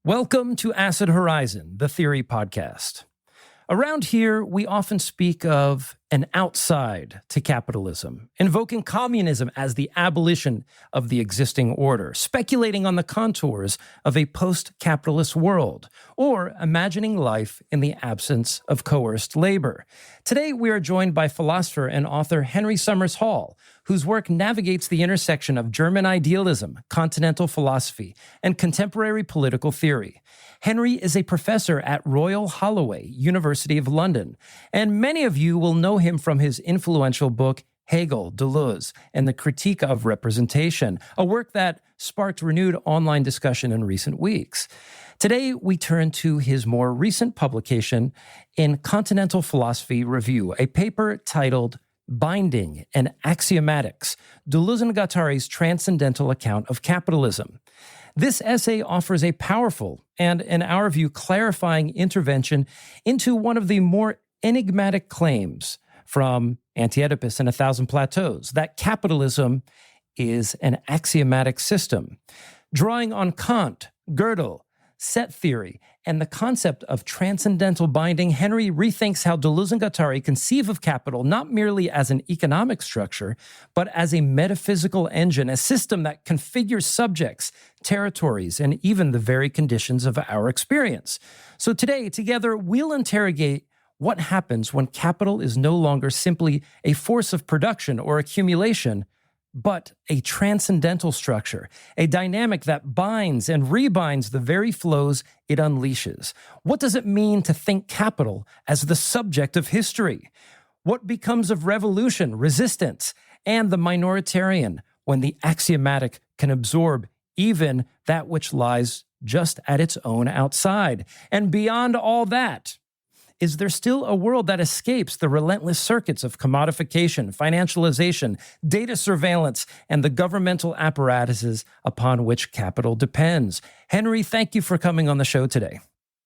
Welcome to Acid Horizon, the Theory Podcast. Around here, we often speak of an outside to capitalism, invoking communism as the abolition of the existing order, speculating on the contours of a post-capitalist world, or imagining life in the absence of coerced labor. Today, we are joined by philosopher and author Henry Sommers Hall, whose work navigates the intersection of German idealism, continental philosophy, and contemporary political theory. Henry is a professor at Royal Holloway, University of London, and many of you will know him from his influential book, Hegel, Deleuze, and the Critique of Representation, a work that sparked renewed online discussion in recent weeks. Today, we turn to his more recent publication in Continental Philosophy Review, a paper titled Binding and Axiomatics, Deleuze and Guattari's Transcendental Account of Capitalism. This essay offers a powerful and, in our view, clarifying intervention into one of the more enigmatic claims from Anti-Oedipus and A Thousand Plateaus, that capitalism is an axiomatic system. Drawing on Kant, Gödel, set theory, and the concept of transcendental binding, Henry rethinks how Deleuze and Guattari conceive of capital not merely as an economic structure, but as a metaphysical engine, a system that configures subjects, territories, and even the very conditions of our experience. So today, together, we'll interrogate what happens when capital is no longer simply a force of production or accumulation, but a transcendental structure, a dynamic that binds and rebinds the very flows it unleashes. What does it mean to think capital as the subject of history? What becomes of revolution, resistance, and the minoritarian when the axiomatic can absorb even that which lies just at its own outside? And beyond all that, is there still a world that escapes the relentless circuits of commodification, financialization, data surveillance, and the governmental apparatuses upon which capital depends? Henry, thank you for coming on the show today.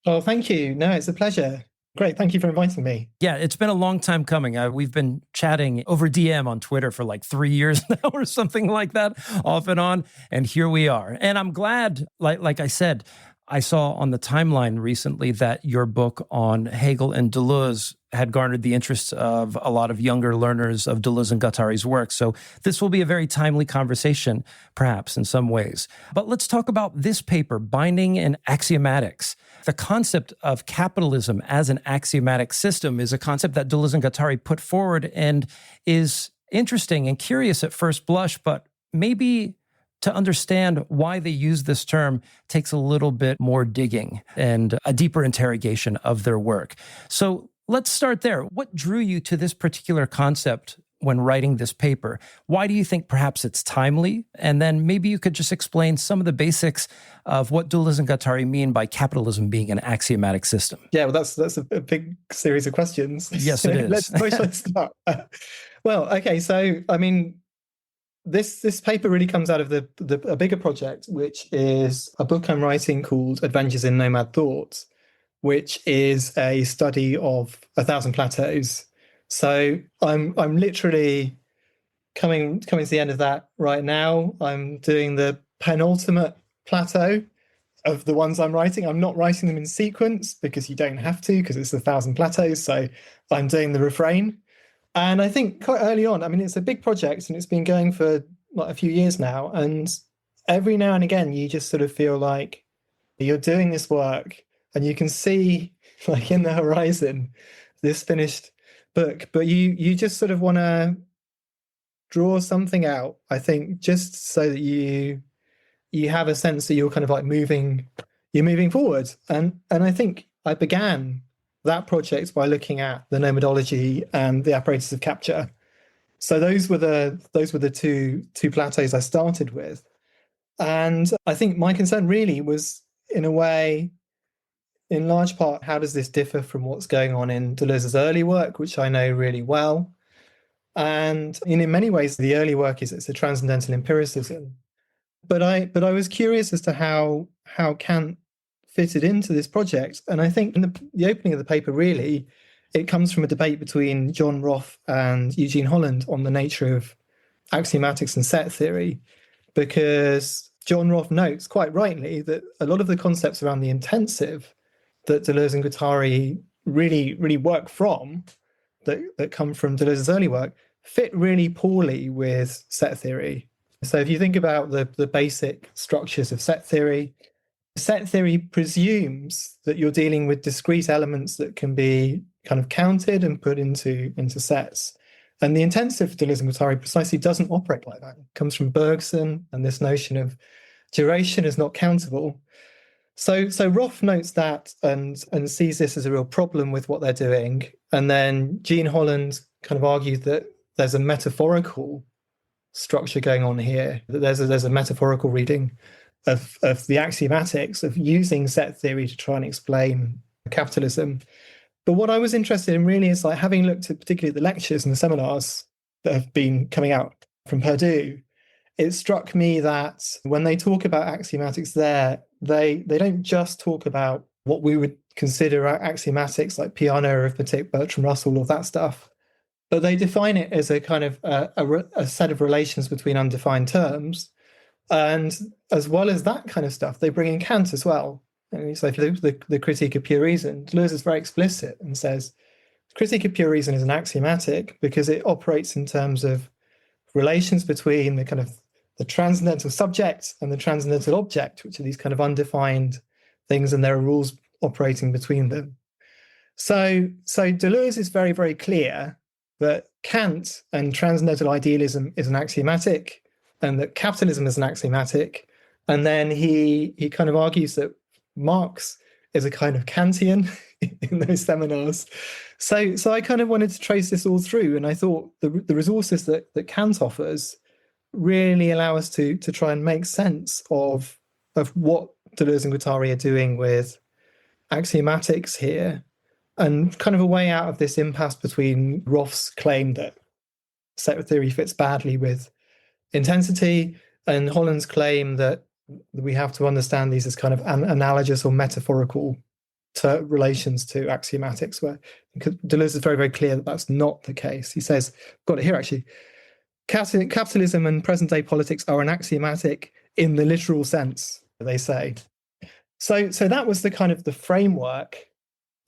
Oh, thank you. No, it's a pleasure. Great. Thank you for inviting me. Yeah, it's been a long time coming. We've been chatting over DM on Twitter for like 3 years now or something like that, off and on. And here we are. And I'm glad, like I said, I saw on the timeline recently that your book on Hegel and Deleuze had garnered the interest of a lot of younger learners of Deleuze and Guattari's work. So this will be a very timely conversation, perhaps, in some ways. But let's talk about this paper, Binding and Axiomatics. The concept of capitalism as an axiomatic system is a concept that Deleuze and Guattari put forward and is interesting and curious at first blush, but maybe to understand why they use this term takes a little bit more digging and a deeper interrogation of their work. So let's start there. What drew you to this particular concept when writing this paper? Why do you think perhaps it's timely? And then maybe you could just explain some of the basics of what Deleuze and Guattari mean by capitalism being an axiomatic system. Yeah, well, that's a big series of questions. Yes, it is. Let's start. Well, okay, so I mean, This paper really comes out of a bigger project, which is a book I'm writing called Adventures in Nomad Thought, which is a study of 1,000 plateaus. So I'm literally coming to the end of that right now. I'm doing the penultimate plateau of the ones I'm writing. I'm not writing them in sequence because you don't have to, because it's 1,000 plateaus. So I'm doing the refrain. And I think quite early on, I mean, it's a big project and it's been going for like a few years now. And every now and again, you just sort of feel like you're doing this work and you can see like in the horizon, this finished book, but you just sort of want to draw something out, I think, just so that you have a sense that you're kind of like moving forward. And I think I began that project by looking at the nomadology and the apparatus of capture. So those were the two plateaus I started with. And I think my concern really was, in a way, in large part, how does this differ from what's going on in Deleuze's early work, which I know really well? And in many ways, the early work it's a transcendental empiricism. But I was curious as to how Kant fitted into this project. And I think in the opening of the paper, really, it comes from a debate between John Roth and Eugene Holland on the nature of axiomatics and set theory, because John Roth notes quite rightly that a lot of the concepts around the intensive that Deleuze and Guattari really work from, that come from Deleuze's early work, fit really poorly with set theory. So if you think about the basic structures of set theory presumes that you're dealing with discrete elements that can be kind of counted and put into sets. And the intensive Deleuze and Guattari precisely doesn't operate like that. It comes from Bergson and this notion of duration is not countable. So Roth notes that and sees this as a real problem with what they're doing. And then Jean Holland kind of argued that there's a metaphorical structure going on here, that there's a metaphorical reading of the axiomatics, of using set theory to try and explain capitalism. But what I was interested in really is, like, having looked at particularly the lectures and the seminars that have been coming out from Purdue, it struck me that when they talk about axiomatics there, they don't just talk about what we would consider axiomatics like Peano, arithmetic, Bertrand Russell, all of that stuff, but they define it as a kind of a set of relations between undefined terms. And as well as that kind of stuff, they bring in Kant as well. And so if you look at the Critique of Pure Reason, Deleuze is very explicit and says, Critique of Pure Reason is an axiomatic because it operates in terms of relations between the kind of the transcendental subject and the transcendental object, which are these kind of undefined things, and there are rules operating between them. So Deleuze is very, very clear that Kant and transcendental idealism is an axiomatic, and that capitalism is an axiomatic. And then he kind of argues that Marx is a kind of Kantian in those seminars. So I kind of wanted to trace this all through, and I thought the resources that Kant offers really allow us to try and make sense of what Deleuze and Guattari are doing with axiomatics here, and kind of a way out of this impasse between Roth's claim that set theory fits badly with intensity and Holland's claim that we have to understand these as kind of analogous or metaphorical relations to axiomatics, where Deleuze is very, very clear that that's not the case. He says, got it here actually, capitalism and present-day politics are an axiomatic in the literal sense, they say. So that was the kind of the framework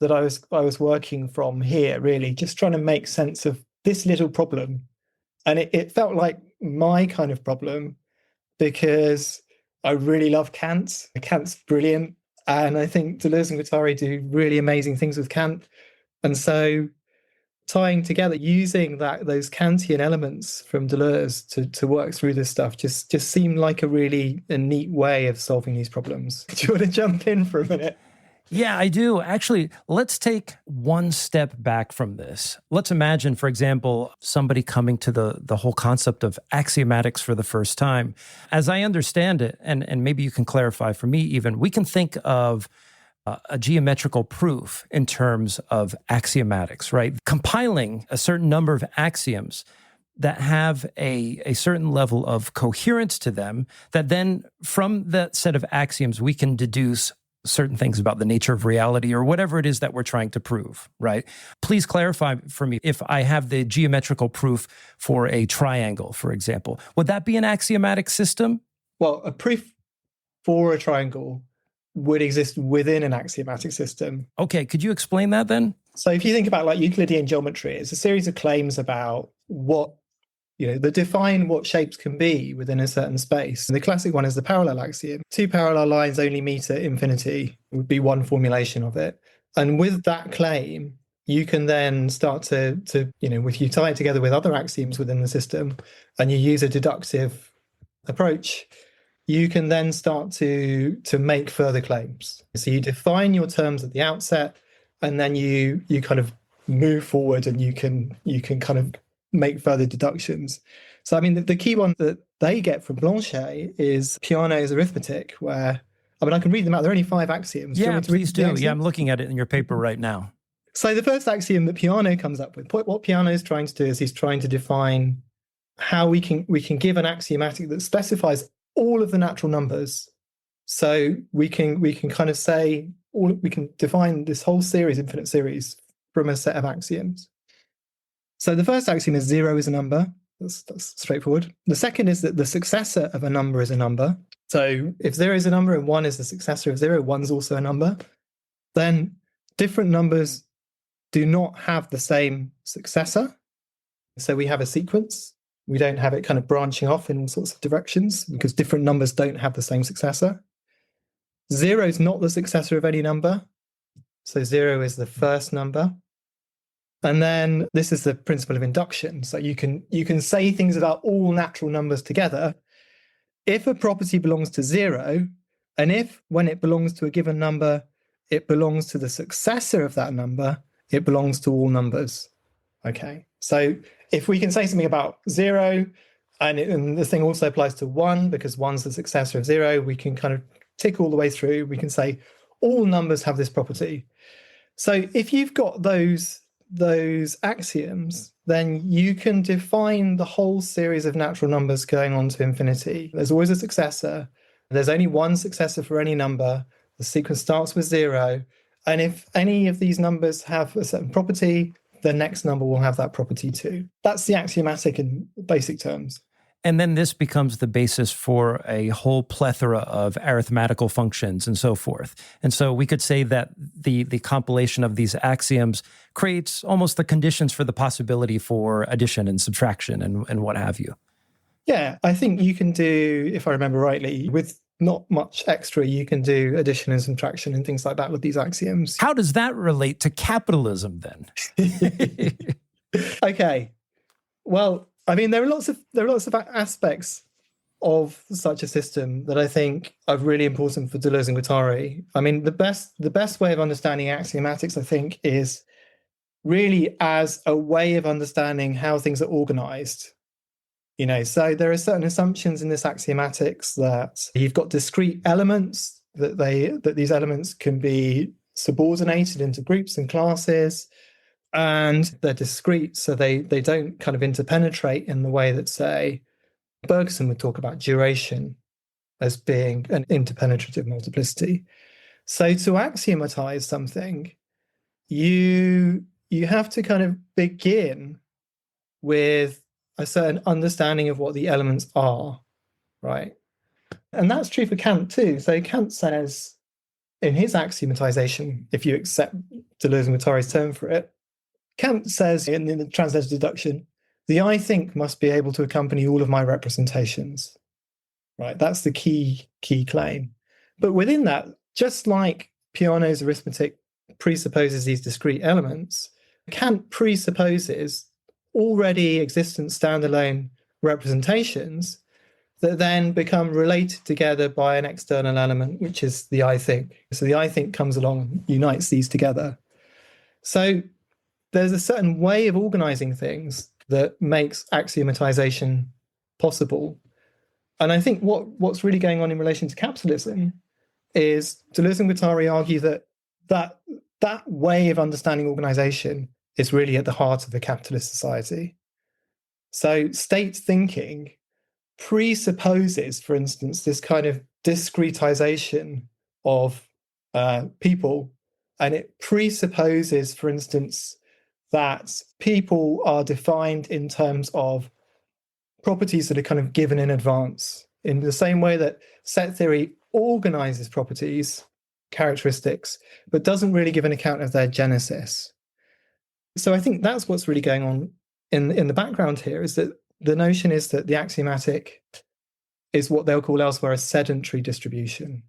that I was working from here, really, just trying to make sense of this little problem. And it felt like my kind of problem because I really love Kant. Kant's brilliant. And I think Deleuze and Guattari do really amazing things with Kant. And so tying together, using those Kantian elements from Deleuze to work through this stuff just seemed like a neat way of solving these problems. Do you want to jump in for a minute? Yeah, I do. Actually, let's take one step back from this. Let's imagine, for example, somebody coming to the whole concept of axiomatics for the first time. As I understand it, and maybe you can clarify for me even, we can think of a geometrical proof in terms of axiomatics, right? Compiling a certain number of axioms that have a certain level of coherence to them, that then from that set of axioms, we can deduce certain things about the nature of reality or whatever it is that we're trying to prove, right? Please clarify for me, if I have the geometrical proof for a triangle, for example, would that be an axiomatic system? Well, a proof for a triangle would exist within an axiomatic system. Okay, could you explain that then? So if you think about like Euclidean geometry, it's a series of claims about define what shapes can be within a certain space. And the classic one is the parallel axiom. Two parallel lines only meet at infinity would be one formulation of it. And with that claim, you can then start to if you tie it together with other axioms within the system and you use a deductive approach, you can then start to make further claims. So you define your terms at the outset, and then you kind of move forward and you can kind of make further deductions. So I mean, the key one that they get from Blanchet is Peano's arithmetic, where I can read them out. There are only 5 axioms. Yeah, please do. Yeah, I'm looking at it in your paper right now. So the first axiom that Peano comes up with, what Peano is trying to do is he's trying to define how we can give an axiomatic that specifies all of the natural numbers. So we can kind of say we can define this whole series, infinite series, from a set of axioms. So the first axiom is 0 is a number. That's straightforward. The second is that the successor of a number is a number. So if 0 is a number and 1 is the successor of 0, 1's also a number, then different numbers do not have the same successor. So we have a sequence. We don't have it kind of branching off in all sorts of directions because different numbers don't have the same successor. 0 is not the successor of any number. So 0 is the first number. And then this is the principle of induction. So you can say things about all natural numbers together. If a property belongs to 0, and if when it belongs to a given number, it belongs to the successor of that number, it belongs to all numbers. Okay, so if we can say something about 0, and the thing also applies to 1, because 1's the successor of 0, we can kind of tick all the way through. We can say all numbers have this property. So if you've got those axioms, then you can define the whole series of natural numbers going on to infinity. There's always a successor. There's only one successor for any number. The sequence starts with 0. And if any of these numbers have a certain property, the next number will have that property too. That's the axiomatic in basic terms. And then this becomes the basis for a whole plethora of arithmetical functions and so forth. And so we could say that the compilation of these axioms creates almost the conditions for the possibility for addition and subtraction and what have you. Yeah, I think you can do, if I remember rightly, with not much extra, you can do addition and subtraction and things like that with these axioms. How does that relate to capitalism then? Okay. Well, I mean, there are lots of aspects of such a system that I think are really important for Deleuze and Guattari. I mean, the best way of understanding axiomatics, I think, is really as a way of understanding how things are organized. So there are certain assumptions in this axiomatics that you've got discrete elements, that these elements can be subordinated into groups and classes, and they're discrete, so they don't kind of interpenetrate in the way that, say, Bergson would talk about duration as being an interpenetrative multiplicity. So to axiomatize something, you have to kind of begin with a certain understanding of what the elements are, right? And that's true for Kant too. So Kant says in his axiomatization, if you accept Deleuze and Guattari's term for it, Kant says in the Transcendental deduction, the I think must be able to accompany all of my representations, right? That's the key claim. But within that, just like Peano's arithmetic presupposes these discrete elements, Kant presupposes already existent standalone representations that then become related together by an external element, which is the I think. So the I think comes along and unites these together. So there's a certain way of organizing things that makes axiomatization possible. And I think what's really going on in relation to capitalism is Deleuze and Guattari argue that way of understanding organization is really at the heart of the capitalist society. So state thinking presupposes, for instance, this kind of discretization of people, and it presupposes, for instance, that people are defined in terms of properties that are kind of given in advance, in the same way that set theory organizes properties, characteristics, but doesn't really give an account of their genesis. So I think that's what's really going on in the background here, is that the notion is that the axiomatic is what they'll call elsewhere a sedentary distribution,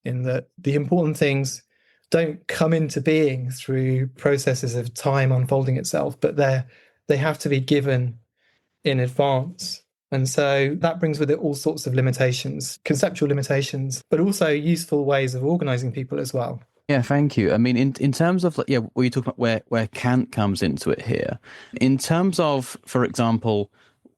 in that the important things don't come into being through processes of time unfolding itself, but they have to be given in advance. And so that brings with it all sorts of limitations, conceptual limitations, but also useful ways of organizing people as well. Yeah, thank you. I mean, in terms of, what you talk about where Kant comes into it here, in terms of, for example,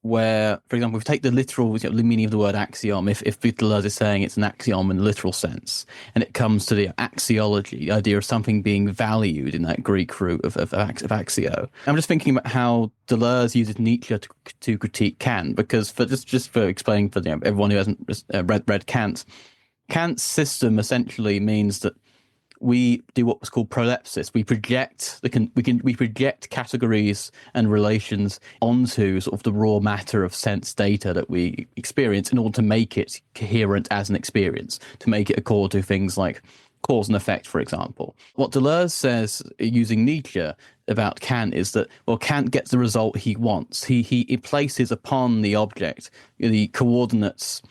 if we take the literal meaning of the word axiom, if Deleuze is saying it's an axiom in the literal sense, and it comes to the axiology, the idea of something being valued in that Greek root of axio. I'm just thinking about how Deleuze uses Nietzsche to critique Kant, because just for explaining for everyone who hasn't read Kant, Kant's system essentially means that we do what's called prolepsis. We project we project categories and relations onto sort of the raw matter of sense data that we experience in order to make it coherent as an experience, to make it accord to things like cause and effect, for example. What Deleuze says using Nietzsche about Kant is that, well, Kant gets the result he wants. He places upon the object the coordinates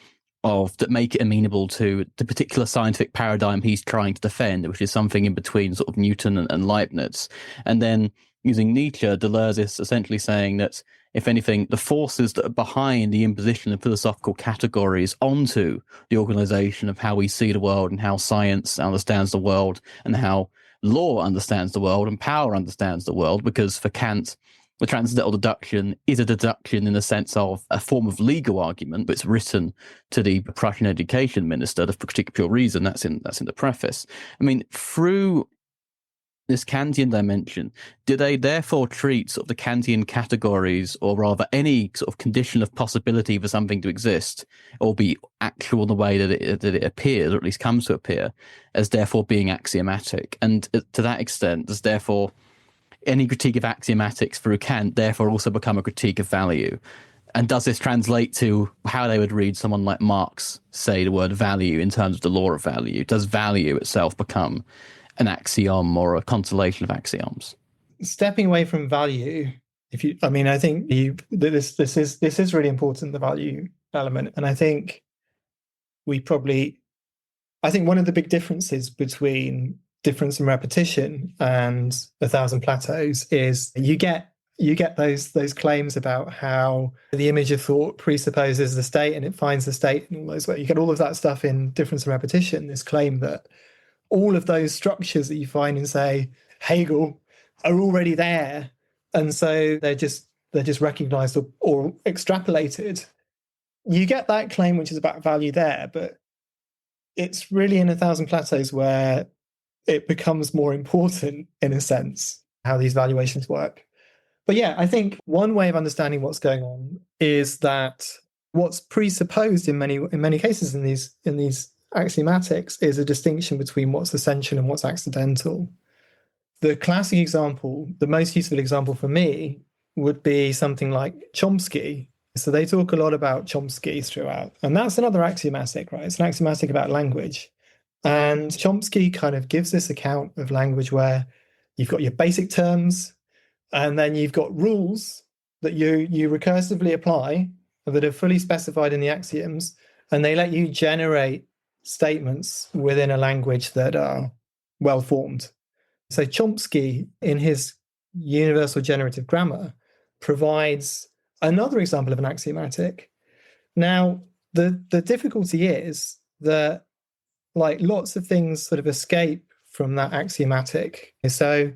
that make it amenable to the particular scientific paradigm he's trying to defend, which is something in between sort of Newton and Leibniz. And then using Nietzsche, Deleuze is essentially saying that, if anything, the forces that are behind the imposition of philosophical categories onto the organization of how we see the world and how science understands the world and how law understands the world and power understands the world, because for Kant, the transcendental deduction is a deduction in the sense of a form of legal argument, but it's written to the Prussian education minister for particular reason. That's in the preface. I mean, through this Kantian dimension, do they therefore treat sort of the Kantian categories, or rather any sort of condition of possibility for something to exist or be actual in the way that it appears, or at least comes to appear, as therefore being axiomatic? And to that extent, there's therefore any critique of axiomatics through Kant therefore also become a critique of value? And does this translate to how they would read someone like Marx say the word value in terms of the law of value? Does value itself become an axiom or a constellation of axioms? Stepping away from value, I think this is really important, the value element. And I think one of the big differences between difference and repetition and 1,000 plateaus is you get those claims about how the image of thought presupposes the state and it finds the state and all those. You get all of that stuff in difference and repetition, this claim that all of those structures that you find in, say, Hegel are already there, and so they're just recognized or extrapolated. You get that claim, which is about value there, but it's really in 1,000 plateaus where it becomes more important, in a sense, how these valuations work. But yeah, I think one way of understanding what's going on is that what's presupposed in many cases in these axiomatics is a distinction between what's essential and what's accidental. The classic example, the most useful example for me, would be something like Chomsky. So they talk a lot about Chomsky throughout, and that's another axiomatic, right? It's an axiomatic about language. And Chomsky kind of gives this account of language where you've got your basic terms, and then you've got rules that you recursively apply that are fully specified in the axioms, and they let you generate statements within a language that are well formed. So Chomsky, in his universal generative grammar, provides another example of an axiomatic. Now, the difficulty is that lots of things sort of escape from that axiomatic. So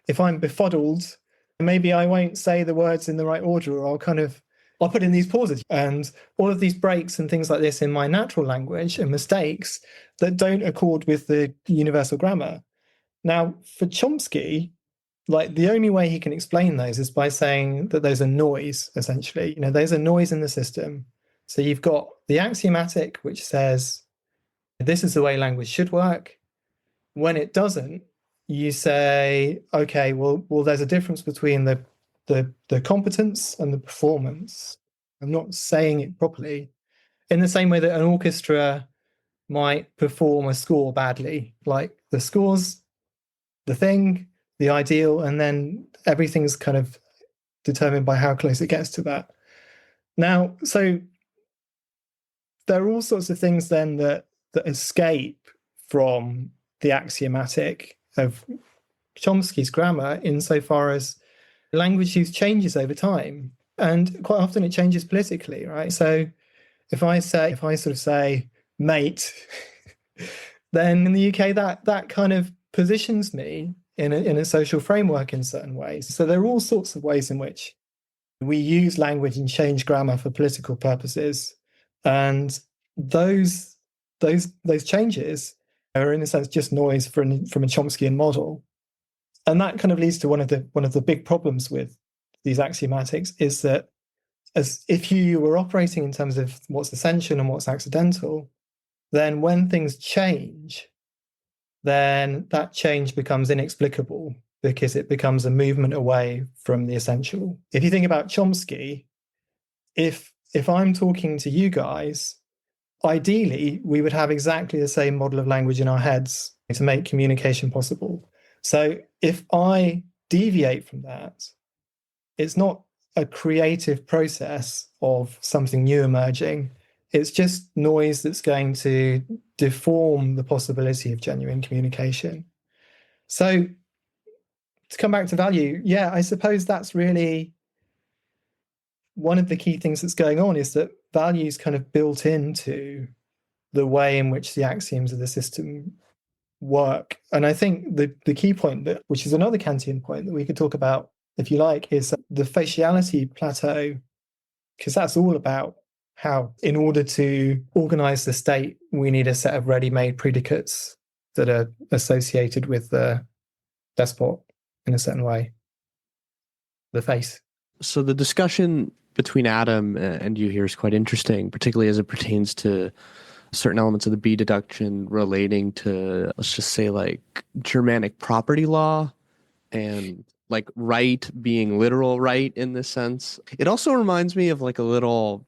if I'm befuddled, maybe I won't say the words in the right order, or I'll put in these pauses and all of these breaks and things like this in my natural language and mistakes that don't accord with the universal grammar. Now, for Chomsky, the only way he can explain those is by saying that there's a noise, essentially. There's a noise in the system. So you've got the axiomatic, which says, this is the way language should work. When it doesn't, you say, okay, well, there's a difference between the competence and the performance. I'm not saying it properly. In the same way that an orchestra might perform a score badly, the score's the thing, the ideal, and then everything's kind of determined by how close it gets to that. Now, so there are all sorts of things then that escape from the axiomatic of Chomsky's grammar, insofar as language use changes over time, and quite often it changes politically, right? So if I sort of say mate, then in the UK that kind of positions me in a social framework in certain ways. So there are all sorts of ways in which we use language and change grammar for political purposes, and those changes are in a sense just noise from a Chomskyan model. And that kind of leads to one of the big problems with these axiomatics, is that as if you were operating in terms of what's essential and what's accidental, then when things change, then that change becomes inexplicable because it becomes a movement away from the essential. If you think about Chomsky, if I'm talking to you guys, ideally we would have exactly the same model of language in our heads to make communication possible. So if I deviate from that, it's not a creative process of something new emerging. It's just noise that's going to deform the possibility of genuine communication. So to come back to value, yeah, I suppose that's really one of the key things that's going on, is that value is kind of built into the way in which the axioms of the system work. And I think the key point, which is another Kantian point that we could talk about if you like, is the faciality plateau, because that's all about how, in order to organize the state, we need a set of ready-made predicates that are associated with the despot in a certain way, the face. So the discussion between Adam and you here is quite interesting, particularly as it pertains to certain elements of the B deduction relating to, let's just say, like Germanic property law and like right being literal right in this sense. It also reminds me of like a little,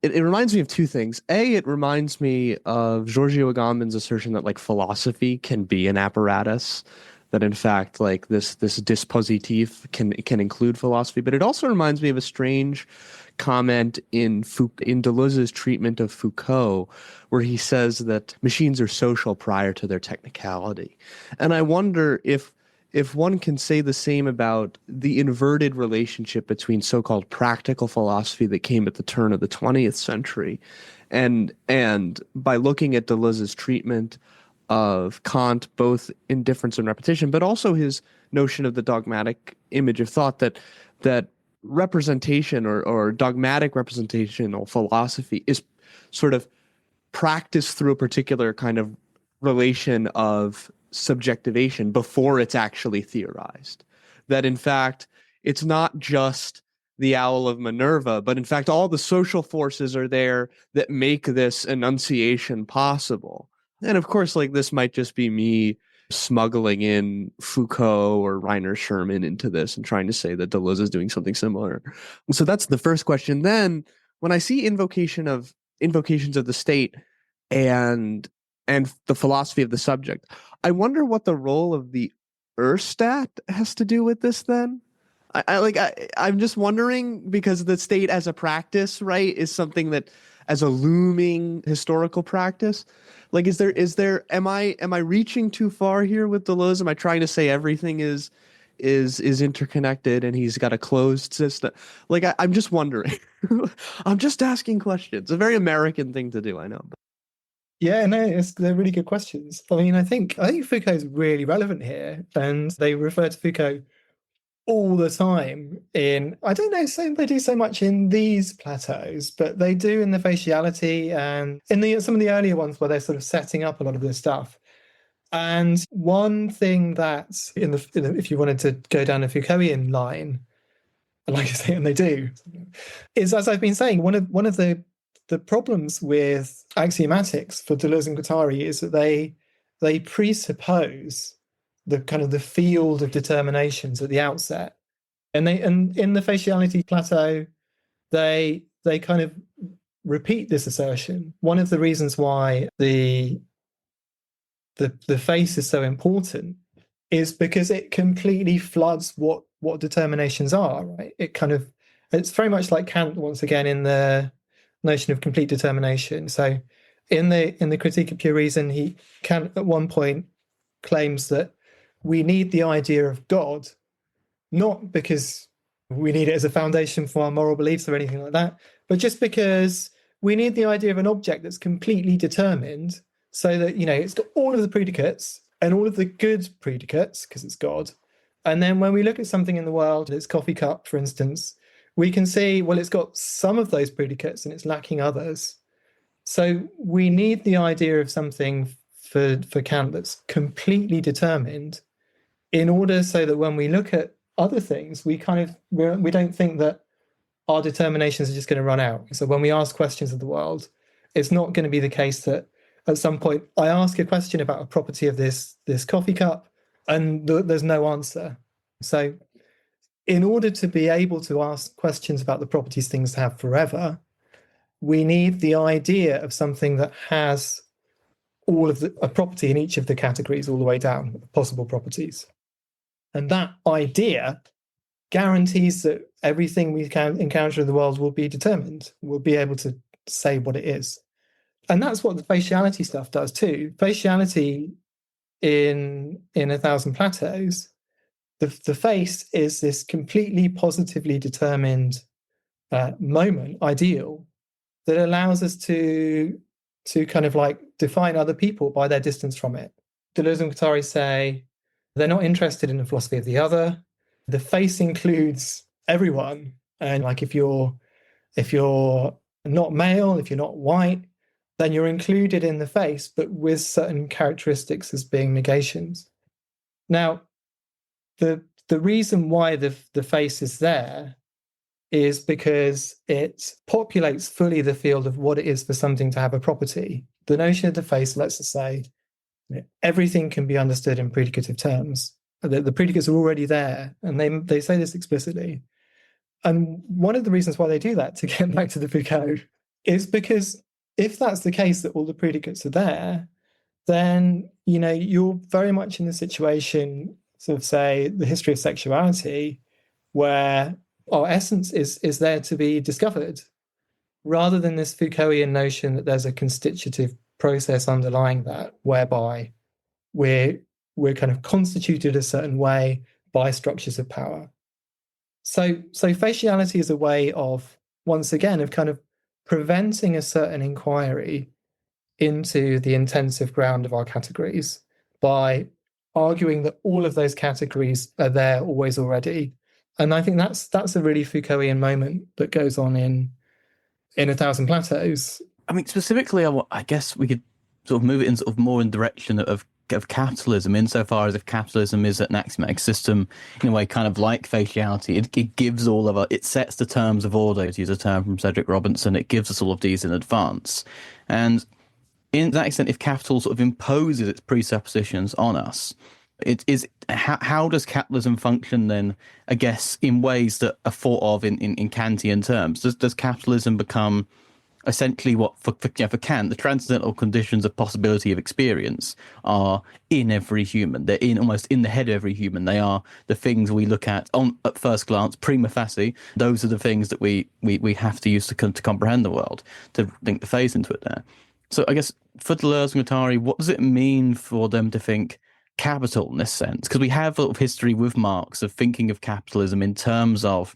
it reminds me of two things. A, it reminds me of Giorgio Agamben's assertion that like philosophy can be an apparatus, that in fact like this dispositif can include philosophy. But it also reminds me of a strange comment in Deleuze's treatment of Foucault, where he says that machines are social prior to their technicality. And I wonder if one can say the same about the inverted relationship between so-called practical philosophy that came at the turn of the 20th century, and by looking at Deleuze's treatment of Kant, both in difference and repetition, but also his notion of the dogmatic image of thought, that representation or dogmatic representational philosophy is sort of practiced through a particular kind of relation of subjectivation before it's actually theorized. That in fact, it's not just the owl of Minerva, but in fact, all the social forces are there that make this enunciation possible. And of course, like this might just be me smuggling in Foucault or Rainer Sherman into this and trying to say that Deleuze is doing something similar. So that's the first question. Then when I see invocations of the state and the philosophy of the subject, I wonder what the role of the Erstat has to do with this then. I'm just wondering, because the state as a practice, right, is something that as a looming historical practice. Like, is there am I reaching too far here with Deleuze? Am I trying to say everything is interconnected and he's got a closed system? Like, I'm just wondering. I'm just asking questions. A very American thing to do, I know. Yeah, no, they're really good questions. I mean, I think Foucault is really relevant here, and they refer to Foucault all the time in, I don't know, so they do so much in these plateaus, but they do in the faciality and in some of the earlier ones where they're sort of setting up a lot of this stuff. And one thing that if you wanted to go down a Foucaultian line, like I say, and they do, is, as I've been saying, one of the problems with axiomatics for Deleuze and Guattari is that they presuppose the kind of the field of determinations at the outset, and in the faciality plateau they kind of repeat this assertion. One of the reasons why the face is so important is because it completely floods what determinations are, right? It's very much like Kant once again in the notion of complete determination. So in the Critique of Pure Reason, Kant at one point claims that we need the idea of God, not because we need it as a foundation for our moral beliefs or anything like that, but just because we need the idea of an object that's completely determined, so that, it's got all of the predicates and all of the good predicates because it's God. And then when we look at something in the world, its coffee cup, for instance, we can see, well, it's got some of those predicates and it's lacking others. So we need the idea of something for Kant that's completely determined, in order so that when we look at other things, we don't think that our determinations are just going to run out. So when we ask questions of the world, it's not going to be the case that at some point, I ask a question about a property of this coffee cup, and there's no answer. So in order to be able to ask questions about the properties things have forever, we need the idea of something that has a property in each of the categories all the way down, possible properties. And that idea guarantees that everything we can encounter in the world will be determined. We'll be able to say what it is. And that's what the faciality stuff does too. Faciality in A Thousand Plateaus, the face is this completely positively determined moment, ideal, that allows us to kind of like define other people by their distance from it. Deleuze and Guattari say they're not interested in the philosophy of the other. The face includes everyone. And like if you're not male, if you're not white, then you're included in the face, but with certain characteristics as being negations. Now, the reason why the face is there is because it populates fully the field of what it is for something to have a property. The notion of the face lets us say everything can be understood in predicative terms. The predicates are already there, and they say this explicitly. And one of the reasons why they do that, to get back to the Foucault, is because if that's the case, that all the predicates are there, then you're very much in the situation, sort of say, the history of sexuality, where our essence is there to be discovered, rather than this Foucaultian notion that there's a constitutive process underlying that, whereby we're kind of constituted a certain way by structures of power. So faciality is a way of, once again, of kind of preventing a certain inquiry into the intensive ground of our categories by arguing that all of those categories are there always already. And I think that's a really Foucaultian moment that goes on in A Thousand Plateaus. I mean, specifically, I guess we could sort of move it in sort of more in direction of capitalism, insofar as if capitalism is an axiomatic system, in a way kind of like faciality, it gives it sets the terms of order, to use a term from Cedric Robinson, it gives us all of these in advance. And in that extent, if capital sort of imposes its presuppositions on us, it is how does capitalism function then, I guess, in ways that are thought of in Kantian terms? Does capitalism become essentially what, for Kant, the transcendental conditions of possibility of experience are in every human. They're almost in the head of every human. They are the things we look at at first glance, prima facie. Those are the things that we have to use to comprehend the world, to link the face into it there. So I guess for Deleuze and Guattari, what does it mean for them to think capital in this sense? Because we have a lot of history with Marx of thinking of capitalism in terms of,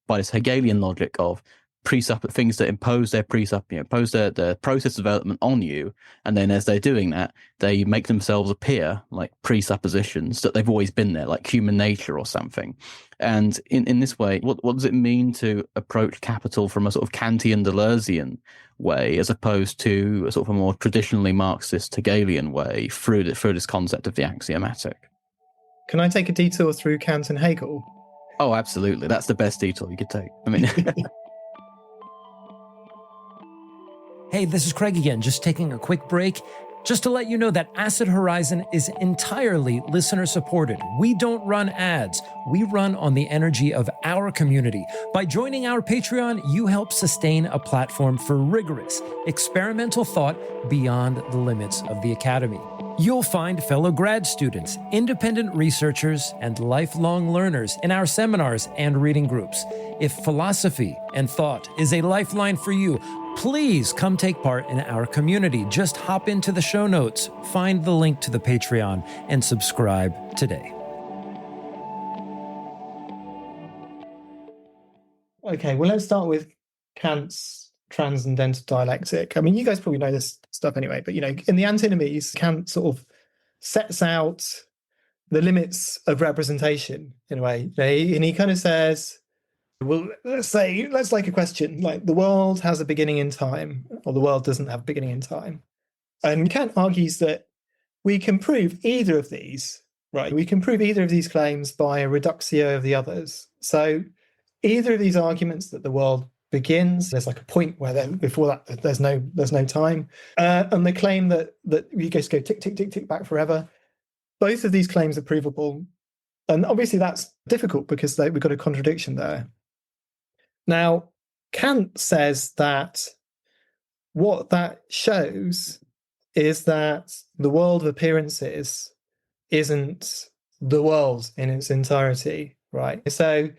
by this Hegelian logic of things that impose their process development on you, and then as they're doing that, they make themselves appear like presuppositions that they've always been there, like human nature or something. And in this way, what does it mean to approach capital from a sort of Kantian Deleuzian way, as opposed to a sort of a more traditionally Marxist Hegelian way through this concept of the axiomatic? Can I take a detour through Kant and Hegel? Oh, absolutely. That's the best detour you could take. I mean... Hey, this is Craig again, just taking a quick break. Just to let you know that Acid Horizon is entirely listener-supported. We don't run ads. We run on the energy of our community. By joining our Patreon, you help sustain a platform for rigorous, experimental thought beyond the limits of the Academy. You'll find fellow grad students, independent researchers, and lifelong learners in our seminars and reading groups. If philosophy and thought is a lifeline for you, please come take part in our community. Just hop into the show notes, find the link to the Patreon, and subscribe today. Okay, well, let's start with Kant's transcendental dialectic. I mean, you guys probably know this stuff anyway, but, in the Antinomies, Kant sort of sets out the limits of representation in a way. And he kind of says, well, let's like a question, like the world has a beginning in time, or the world doesn't have a beginning in time. And Kant argues that we can prove either of these, right? We can prove either of these claims by a reductio of the others. So either of these arguments, that the world begins. There's like a point where then before that there's no time. And the claim that you just go tick, tick, tick, tick back forever. Both of these claims are provable. And obviously that's difficult because we've got a contradiction there. Now, Kant says that what that shows is that the world of appearances isn't the world in its entirety, right? So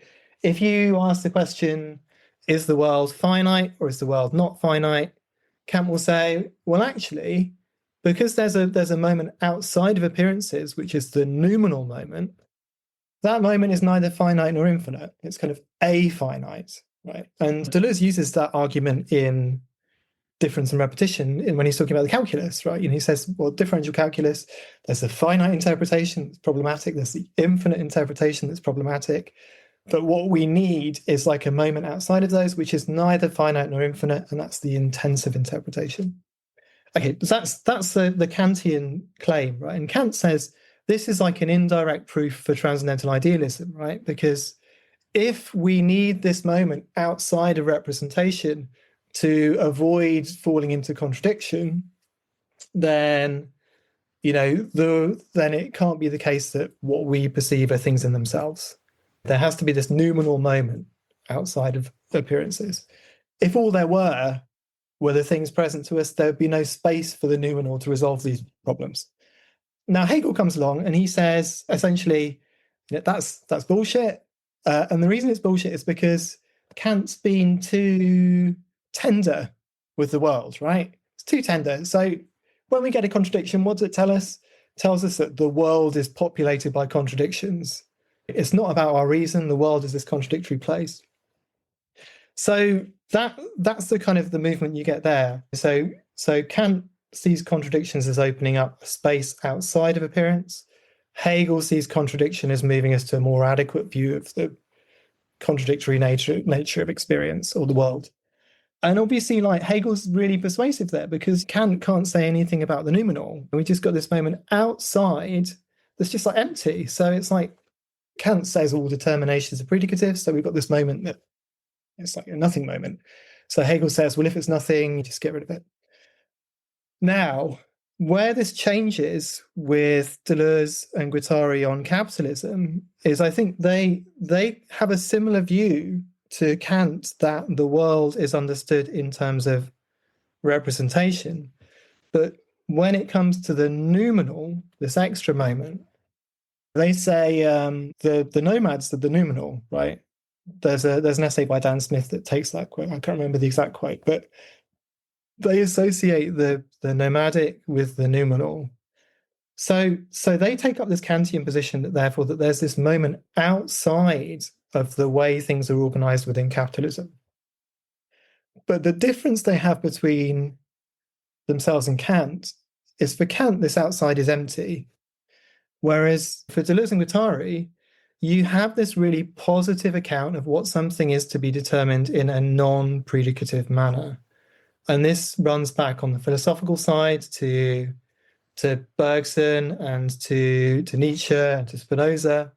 if you ask the question, is the world finite or is the world not finite? Kant will say, well, actually, because there's a moment outside of appearances, which is the noumenal moment, that moment is neither finite nor infinite. It's kind of afinite, right? And Deleuze uses that argument in Difference and Repetition when he's talking about the calculus, right? And he says, well, differential calculus, there's the finite interpretation that's problematic, there's the infinite interpretation that's problematic. But what we need is like a moment outside of those, which is neither finite nor infinite, and that's the intensive interpretation. Okay, that's the Kantian claim, right? And Kant says this is like an indirect proof for transcendental idealism, right? Because if we need this moment outside of representation to avoid falling into contradiction, then then it can't be the case that what we perceive are things in themselves. There has to be this noumenal moment outside of appearances. If all there were the things present to us, there would be no space for the noumenal to resolve these problems. Now Hegel comes along and he says essentially that's bullshit, and the reason it's bullshit is because Kant's been too tender with the world, right? It's too tender. So when we get a contradiction, what does it tell us? It tells us that the world is populated by contradictions. It's not about our reason. The world is this contradictory place. So that's the kind of the movement you get there. So Kant sees contradictions as opening up a space outside of appearance. Hegel sees contradiction as moving us to a more adequate view of the contradictory nature of experience or the world. And obviously, like, Hegel's really persuasive there because Kant can't say anything about the noumenal. We just got this moment outside that's just like empty. So it's like Kant says all determinations are predicative. So we've got this moment that it's like a nothing moment. So Hegel says, well, if it's nothing, you just get rid of it. Now, where this changes with Deleuze and Guattari on capitalism is I think they have a similar view to Kant that the world is understood in terms of representation. But when it comes to the noumenal, this extra moment, they say the nomads are the noumenal, right? There's an essay by Dan Smith that takes that quote. I can't remember the exact quote, but they associate the nomadic with the noumenal. So they take up this Kantian position that therefore that there's this moment outside of the way things are organized within capitalism. But the difference they have between themselves and Kant is for Kant, this outside is empty. Whereas for Deleuze and Guattari, you have this really positive account of what something is to be determined in a non-predicative manner. And this runs back on the philosophical side to Bergson and to Nietzsche and to Spinoza,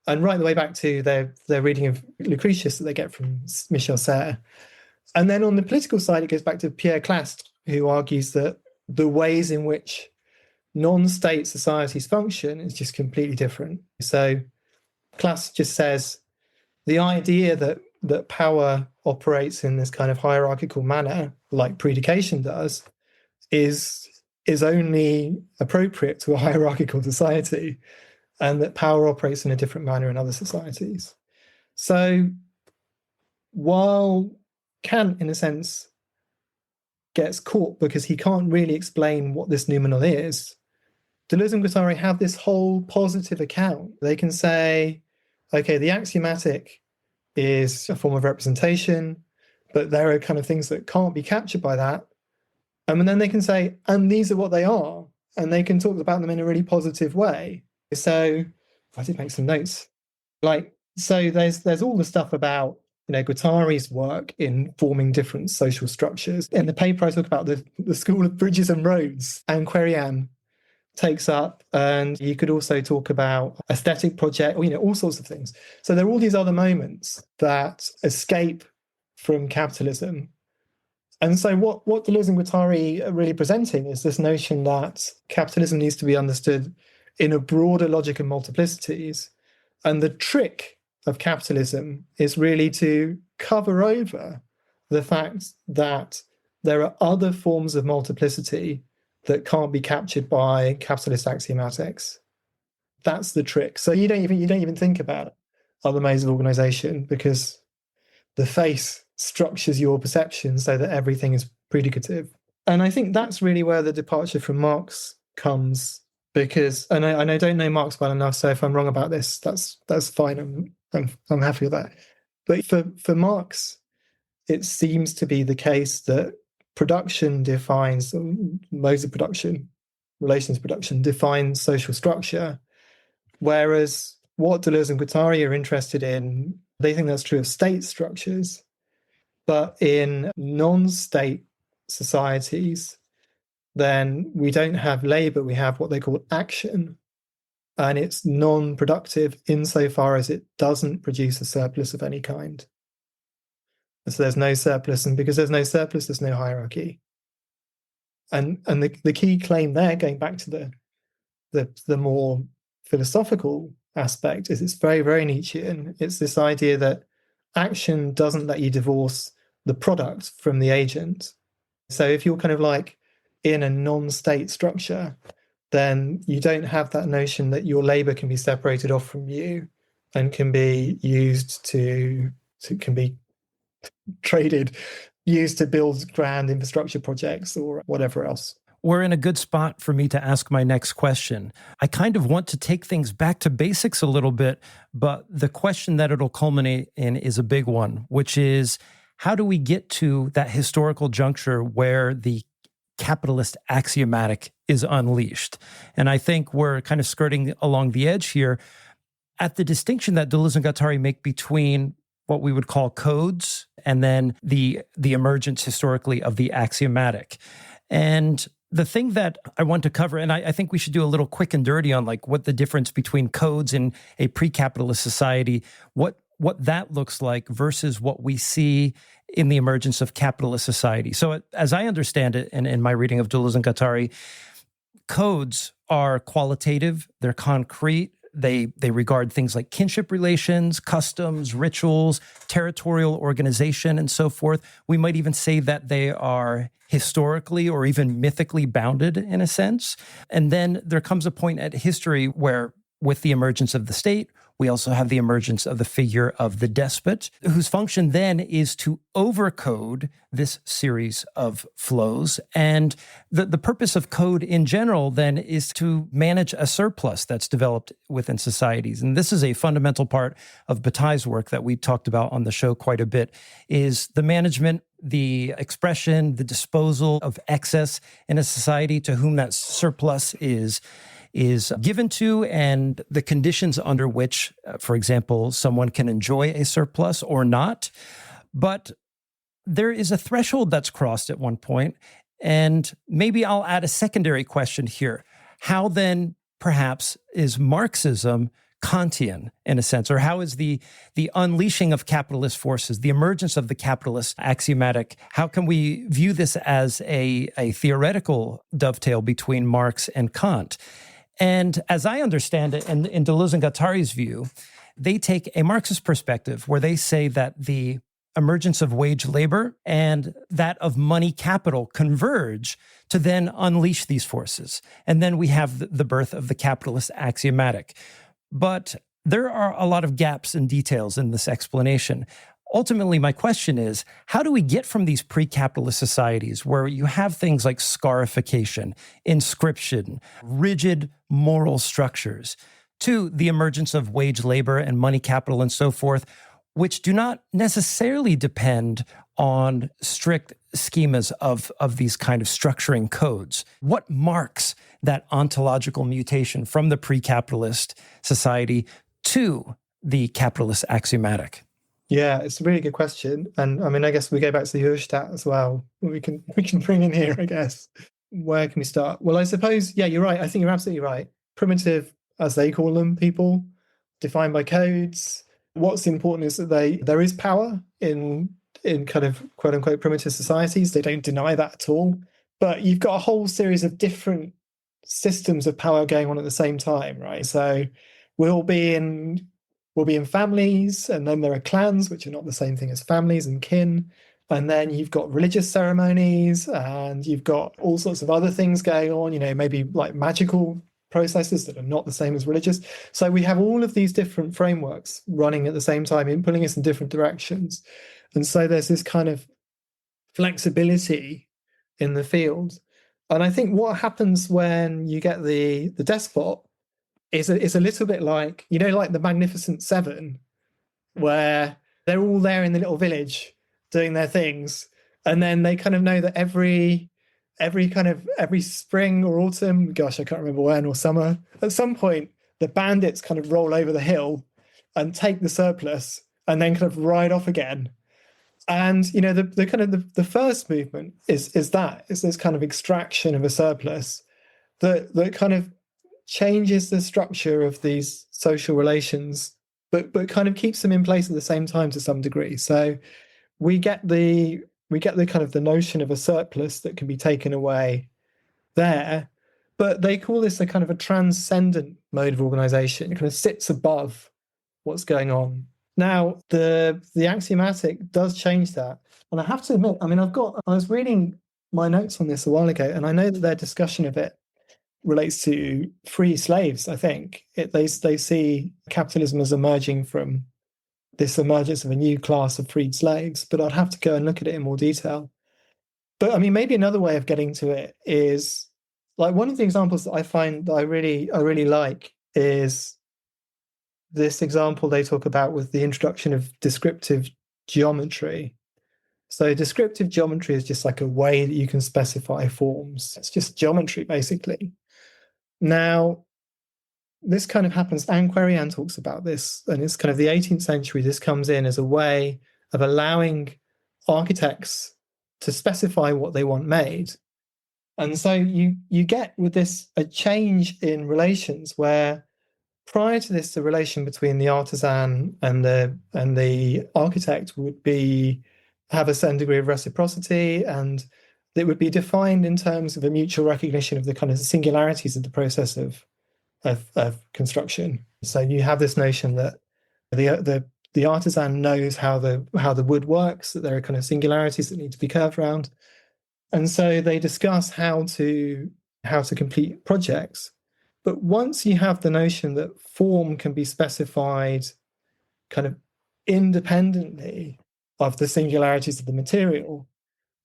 and right the way back to their reading of Lucretius that they get from Michel Serres. And then on the political side, it goes back to Pierre Clastres, who argues that the ways in which non-state societies function is just completely different. So Clastres just says the idea that power operates in this kind of hierarchical manner, like predication does, is only appropriate to a hierarchical society, and that power operates in a different manner in other societies. So while Kant, in a sense, gets caught because he can't really explain what this noumenal is, Deleuze and Guattari have this whole positive account. They can say, okay, the axiomatic is a form of representation, but there are kind of things that can't be captured by that. And then they can say, and these are what they are. And they can talk about them in a really positive way. So I did make some notes. So there's all the stuff about, Guattari's work in forming different social structures. In the paper, I talk about the School of Bridges and Roads, and Querian takes up, and you could also talk about aesthetic project, or all sorts of things. So there are all these other moments that escape from capitalism. And so what Deleuze and Guattari are really presenting is this notion that capitalism needs to be understood in a broader logic of multiplicities. And the trick of capitalism is really to cover over the fact that there are other forms of multiplicity that can't be captured by capitalist axiomatics. That's the trick. So you don't even think about other modes of organization because the face structures your perception so that everything is predicative. And I think that's really where the departure from Marx comes, because and I don't know Marx well enough, so if I'm wrong about this, that's fine. I'm happy with that. But for Marx, it seems to be the case that production defines modes of production, relations production defines social structure, whereas what Deleuze and Guattari are interested in, they think that's true of state structures, but in non-state societies, then we don't have labor, we have what they call action, and it's non-productive insofar as it doesn't produce a surplus of any kind. So there's no surplus, and because there's no surplus, there's no hierarchy. And the key claim there, going back to the more philosophical aspect, is it's very, very Nietzschean. It's this idea that action doesn't let you divorce the product from the agent. So if you're kind of like in a non-state structure, then you don't have that notion that your labor can be separated off from you and can be used can be traded, used to build grand infrastructure projects or whatever else. We're in a good spot for me to ask my next question. I kind of want to take things back to basics a little bit, but the question that it'll culminate in is a big one, which is, how do we get to that historical juncture where the capitalist axiomatic is unleashed? And I think we're kind of skirting along the edge here at the distinction that Deleuze and Guattari make between what we would call codes and then the emergence historically of the axiomatic. And the thing that I want to cover, and I think we should do a little quick and dirty on like what the difference between codes in a pre-capitalist society, what that looks like versus what we see in the emergence of capitalist society. So as I understand it, and in my reading of Deleuze and Guattari, codes are qualitative, they're concrete, they regard things like kinship relations, customs, rituals, territorial organization, and so forth. We might even say that they are historically or even mythically bounded in a sense. And then there comes a point at history where, with the emergence of the state, we also have the emergence of the figure of the despot, whose function then is to overcode this series of flows. And the purpose of code in general then is to manage a surplus that's developed within societies. And this is a fundamental part of Bataille's work that we talked about on the show quite a bit, is the management, the expression, the disposal of excess in a society to whom that surplus is given to, and the conditions under which, for example, someone can enjoy a surplus or not. But there is a threshold that's crossed at one point, and maybe I'll add a secondary question here. How then, perhaps, is Marxism Kantian in a sense, or how is the unleashing of capitalist forces, the emergence of the capitalist axiomatic, how can we view this as a theoretical dovetail between Marx and Kant? And as I understand it, and in Deleuze and Guattari's view, they take a Marxist perspective where they say that the emergence of wage labor and that of money capital converge to then unleash these forces. And then we have the birth of the capitalist axiomatic. But there are a lot of gaps and details in this explanation. Ultimately, my question is, how do we get from these pre-capitalist societies where you have things like scarification, inscription, rigid moral structures, to the emergence of wage labor and money capital and so forth, which do not necessarily depend on strict schemas of these kind of structuring codes? What marks that ontological mutation from the pre-capitalist society to the capitalist axiomatic? Yeah, it's a really good question. And I mean, I guess we go back to the Hofstadt as well. We can bring in here, I guess. Where can we start? Well, I suppose, yeah, you're right. I think you're absolutely right. Primitive, as they call them, people, defined by codes. What's important is that there is power in in kind of quote unquote primitive societies. They don't deny that at all. But you've got a whole series of different systems of power going on at the same time, right? So we'll be in families, and then there are clans, which are not the same thing as families, and kin. And then you've got religious ceremonies, and you've got all sorts of other things going on, maybe like magical processes that are not the same as religious. So we have all of these different frameworks running at the same time and pulling us in different directions. And so there's this kind of flexibility in the field. And I think what happens when you get the despot is a little bit like, like the Magnificent Seven, where they're all there in the little village doing their things. And then they kind of know that every spring or autumn, gosh, I can't remember when, or summer, at some point, the bandits kind of roll over the hill and take the surplus and then kind of ride off again. And, the kind of the first movement is this kind of extraction of a surplus that kind of changes the structure of these social relations, but kind of keeps them in place at the same time to some degree. So we get the kind of the notion of a surplus that can be taken away there, but they call this a kind of a transcendent mode of organization. It kind of sits above what's going on. Now, the axiomatic does change that. And I have to admit, I was reading my notes on this a while ago, and I know that their discussion of it relates to free slaves, I think. They see capitalism as emerging from this emergence of a new class of freed slaves, but I'd have to go and look at it in more detail. But maybe another way of getting to it is, like, one of the examples that I find that I really like is this example they talk about with the introduction of descriptive geometry. So descriptive geometry is just like a way that you can specify forms. It's just geometry, basically. Now, this kind of happens, Anne Querian talks about this, and it's kind of the 18th century. This comes in as a way of allowing architects to specify what they want made. And so you get with this a change in relations where prior to this, the relation between the artisan and the architect would have a certain degree of reciprocity, and it would be defined in terms of a mutual recognition of the kind of singularities of the process of construction. So you have this notion that the artisan knows how the wood works, that there are kind of singularities that need to be curved around, and so they discuss how to complete projects. But once you have the notion that form can be specified kind of independently of the singularities of the material,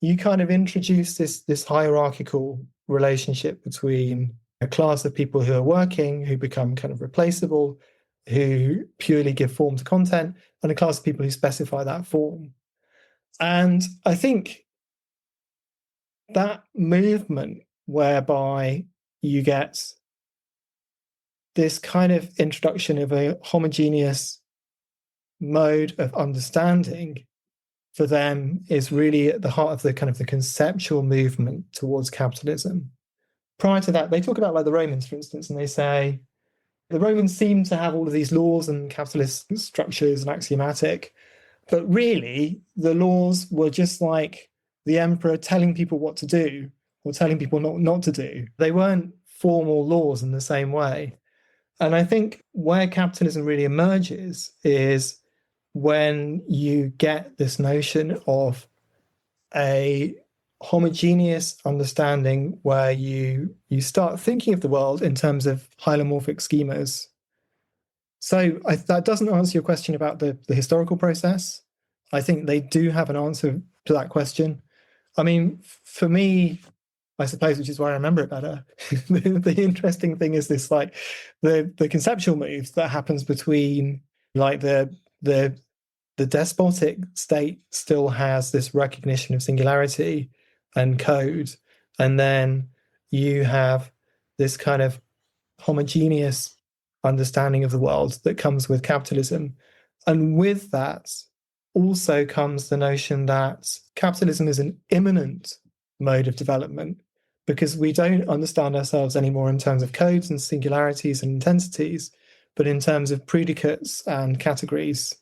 you kind of introduce this hierarchical relationship between a class of people who are working, who become kind of replaceable, who purely give form to content, and a class of people who specify that form. And I think that movement whereby you get this kind of introduction of a homogeneous mode of understanding for them is really at the heart of the kind of the conceptual movement towards capitalism. Prior to that, they talk about like the Romans, for instance, and they say the Romans seem to have all of these laws and capitalist structures and axiomatic, but really the laws were just like the emperor telling people what to do or telling people not to do. They weren't formal laws in the same way. And I think where capitalism really emerges is when you get this notion of a homogeneous understanding where you start thinking of the world in terms of hylomorphic schemas. So that doesn't answer your question about the historical process. I think they do have an answer to that question. For me, I suppose, which is why I remember it better, the interesting thing is this, like the conceptual move that happens between like the despotic state still has this recognition of singularity and code, and then you have this kind of homogeneous understanding of the world that comes with capitalism. And with that also comes the notion that capitalism is an imminent mode of development, because we don't understand ourselves anymore in terms of codes and singularities and intensities, but in terms of predicates and categories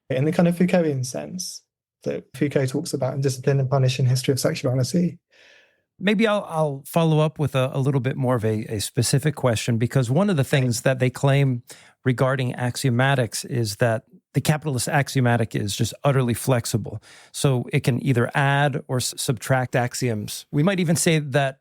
in the kind of Foucauldian sense. that Foucault talks about in Discipline and Punish and History of Sexuality. Maybe I'll follow up with a little bit more of a specific question, because one of the things that they claim regarding axiomatics is that the capitalist axiomatic is just utterly flexible. So it can either add or subtract axioms. We might even say that,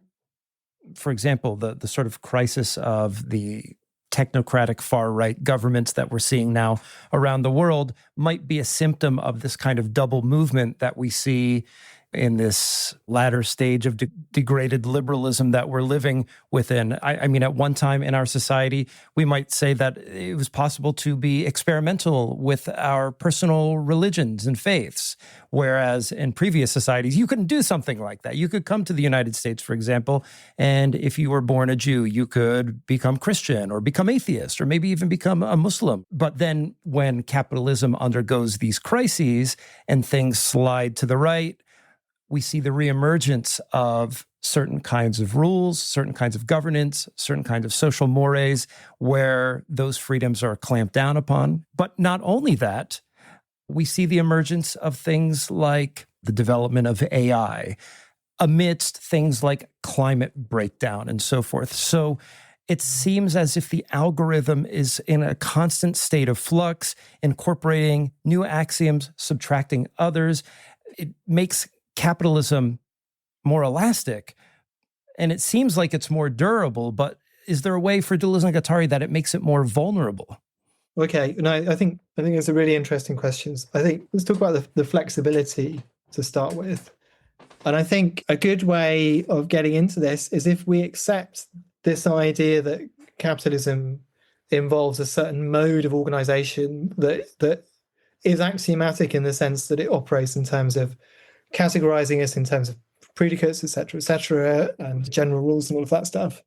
for example, the sort of crisis of the technocratic far-right governments that we're seeing now around the world might be a symptom of this kind of double movement that we see in this latter stage of degraded liberalism that we're living within. I mean, at one time in our society, we might say that it was possible to be experimental with our personal religions and faiths, whereas in previous societies, you couldn't do something like that. You could come to the United States, for example, and if you were born a Jew, you could become Christian or become atheist or maybe even become a Muslim. But then when capitalism undergoes these crises and things slide to the right, we see the reemergence of certain kinds of rules, certain kinds of governance, certain kinds of social mores where those freedoms are clamped down upon. But not only that, we see the emergence of things like the development of AI amidst things like climate breakdown and so forth. So it seems as if the algorithm is in a constant state of flux, incorporating new axioms, subtracting others. It makes capitalism more elastic, and it seems like it's more durable, but is there a way for Deleuze and Guattari that it makes it more vulnerable? Okay, no, I think it's a really interesting question. I think let's talk about the flexibility to start with. And I think a good way of getting into this is if we accept this idea that capitalism involves a certain mode of organization that is axiomatic in the sense that it operates in terms of categorizing us in terms of predicates, et cetera, and general rules and all of that stuff.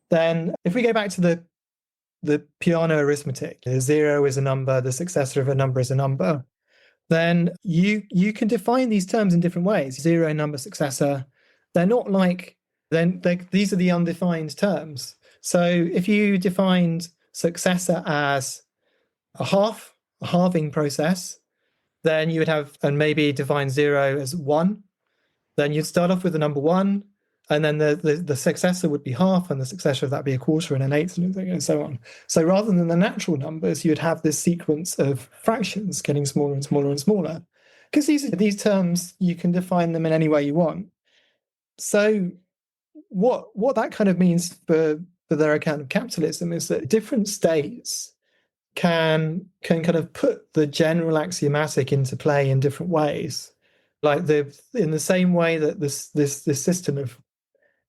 Then if we go back to the Peano arithmetic, the zero is a number, the successor of a number is a number, then you can define these terms in different ways. Zero, number, successor. They're not like, these are the undefined terms. So if you defined successor as a halving process, then you would have, and maybe define zero as 1. Then you'd start off with the number 1, and then the successor would be half, and the successor of that be a quarter and an eighth, and so on. So rather than the natural numbers, you'd have this sequence of fractions getting smaller and smaller and smaller. Because these terms, you can define them in any way you want. So what that kind of means for their account of capitalism is that different states can kind of put the general axiomatic into play in different ways, like in the same way that this system of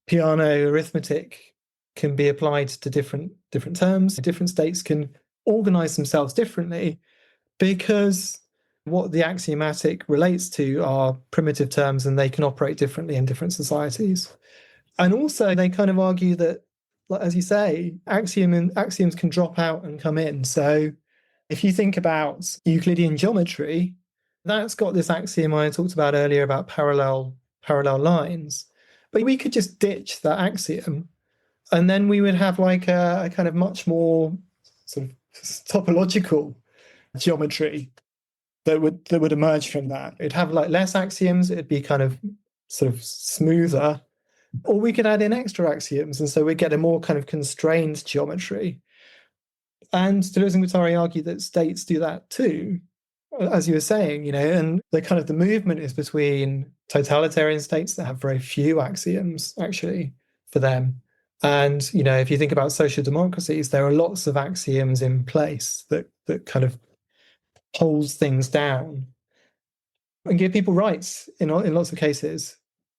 Peano arithmetic can be applied to different terms. Different states can organize themselves differently because what the axiomatic relates to are primitive terms, and they can operate differently in different societies. And also, they kind of argue that, as you say, axioms can drop out and come in. So if you think about Euclidean geometry, that's got this axiom I talked about earlier about parallel lines. But we could just ditch that axiom, and then we would have like a kind of much more sort of topological geometry that would emerge from that. It'd have like less axioms, it'd be kind of sort of smoother. Or we could add in extra axioms, and so we get a more kind of constrained geometry. And Deleuze and Guattari argue that states do that too, as you were saying, and the movement is between totalitarian states that have very few axioms, actually, for them. And, if you think about social democracies, there are lots of axioms in place that kind of holds things down and give people rights in lots of cases.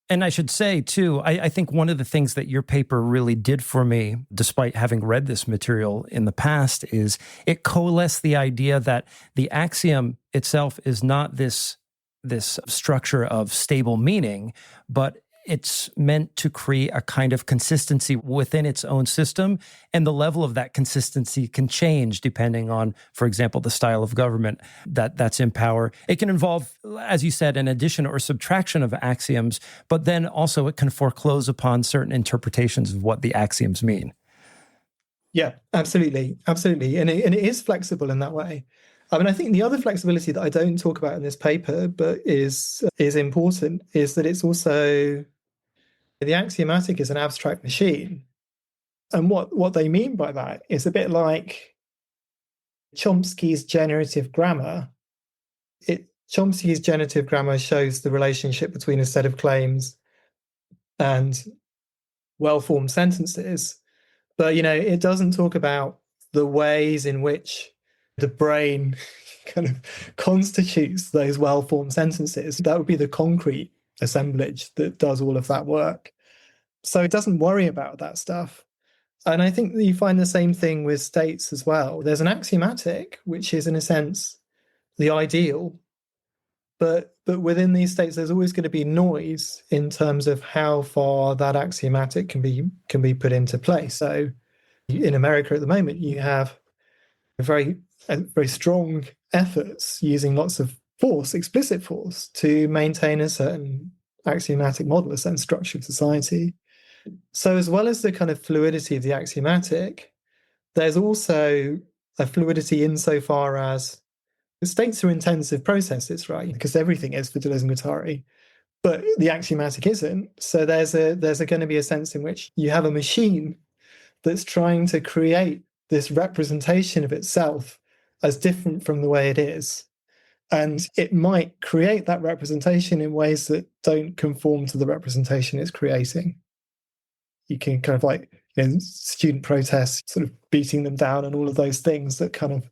And I should say, too, I think one of the things that your paper really did for me, despite having read this material in the past, is it coalesced the idea that the axiom itself is not this structure of stable meaning, but it's meant to create a kind of consistency within its own system. And the level of that consistency can change depending on, for example, the style of government that's in power. It can involve, as you said, an addition or subtraction of axioms, but then also it can foreclose upon certain interpretations of what the axioms mean. Yeah, absolutely. And it is flexible in that way. I mean, I think the other flexibility that I don't talk about in this paper, but is important, is that it's also the axiomatic is an abstract machine. And what they mean by that is a bit like Chomsky's generative grammar. Chomsky's generative grammar shows the relationship between a set of claims and well-formed sentences. But, it doesn't talk about the ways in which the brain kind of constitutes those well-formed sentences. That would be the concrete assemblage that does all of that work. So it doesn't worry about that stuff. And I think that you find the same thing with states as well. There's an axiomatic, which is in a sense the ideal, but within these states, there's always going to be noise in terms of how far that axiomatic can be put into place. So in America at the moment, you have very strong efforts using lots of force, explicit force, to maintain a certain axiomatic model, a certain structure of society. So as well as the kind of fluidity of the axiomatic, there's also a fluidity insofar as the states are intensive processes, right? Because everything is for Deleuze and Guattari, but the axiomatic isn't. So there's going to be a sense in which you have a machine that's trying to create this representation of itself as different from the way it is. And it might create that representation in ways that don't conform to the representation it's creating. You can kind of like student protests, sort of beating them down and all of those things that kind of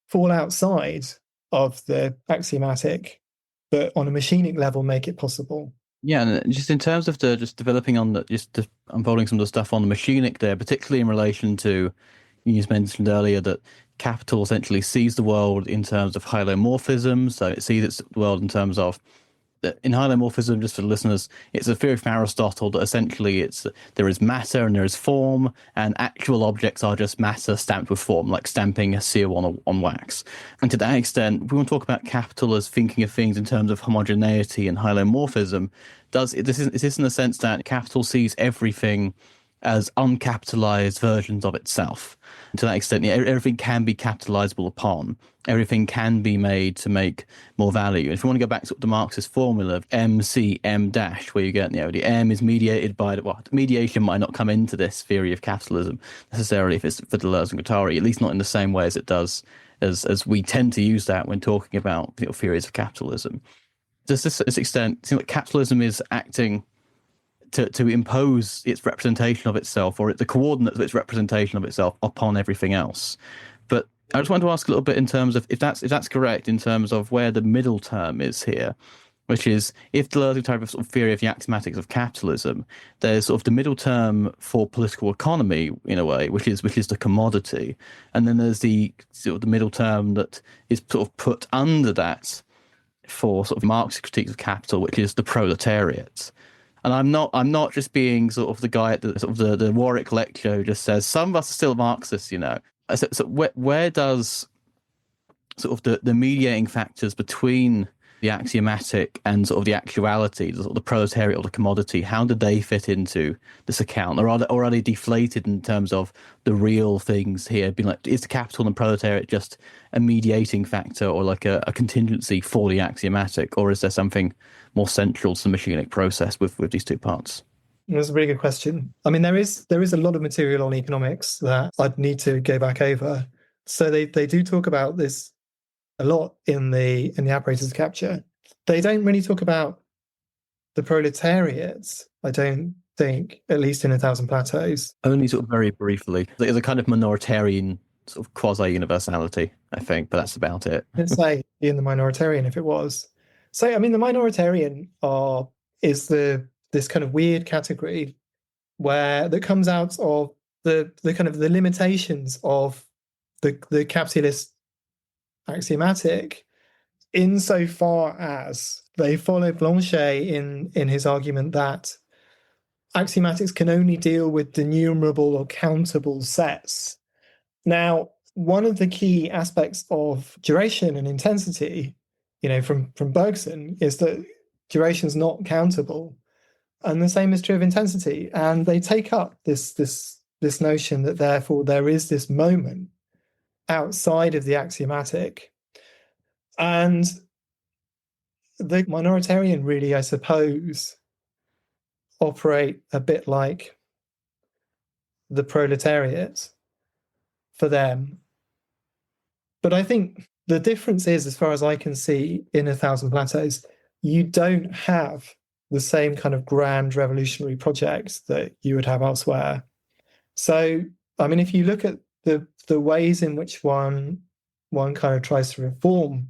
fall outside of the axiomatic, but on a machinic level make it possible. Yeah, and just in terms of just developing on unfolding some of the stuff on the machinic there, particularly in relation to, you just mentioned earlier that capital essentially sees the world in terms of hylomorphism. So it sees the world in terms of, in hylomorphism, just for the listeners, it's a theory from Aristotle that essentially there is matter and there is form, and actual objects are just matter stamped with form, like stamping a seal on wax. And to that extent, we want to talk about capital as thinking of things in terms of homogeneity and hylomorphism. Is this in the sense that capital sees everything as uncapitalized versions of itself? And to that extent, everything can be capitalizable upon. Everything can be made to make more value. If you want to go back to the Marxist formula of MC M dash, where you get, the M is mediated by mediation might not come into this theory of capitalism necessarily if it's for Deleuze and Guattari, at least not in the same way as it does, as we tend to use that when talking about theories of capitalism. Does this extent seem like capitalism is acting to impose its representation of itself, or the coordinates of its representation of itself, upon everything else? But I just wanted to ask a little bit in terms of if that's correct, in terms of where the middle term is here, which is, if Deleuze type of theory of the axiomatics of capitalism, there's sort of the middle term for political economy in a way, which is the commodity, and then there's the middle term that is sort of put under that for sort of Marxist critiques of capital, which is the proletariat. And I'm not just being sort of the guy at the Warwick lecture who just says some of us are still Marxists, So where does sort of the mediating factors between the axiomatic and sort of the actuality, the proletariat or the commodity, how do they fit into this account? Or are they deflated in terms of the real things here? Being like, is the capital and proletariat just a mediating factor or like a contingency for the axiomatic? Or is there something more central to the machinic process with these two parts? That's a really good question. I mean, there is a lot of material on economics that I'd need to go back over. So they do talk about this a lot in the apparatus of capture. They don't really talk about the proletariats, I don't think, at least in 1,000 Plateaus. Only sort of very briefly. There's a kind of minoritarian sort of quasi-universality, I think, but that's about it. Let's say in the minoritarian, if it was. So, I mean, the minoritarian is this kind of weird category that comes out of the kind of the limitations of the capitalist axiomatic, insofar as they follow Blanchet in his argument that axiomatics can only deal with denumerable or countable sets. Now, one of the key aspects of duration and intensity, from Bergson, is that duration is not countable. And the same is true of intensity. And they take up this notion that therefore there is this moment outside of the axiomatic. And the minoritarian really, I suppose, operate a bit like the proletariat for them. But I think the difference is, as far as I can see, in 1,000 Plateaus, you don't have the same kind of grand revolutionary projects that you would have elsewhere. So, I mean, if you look at the ways in which one kind of tries to reform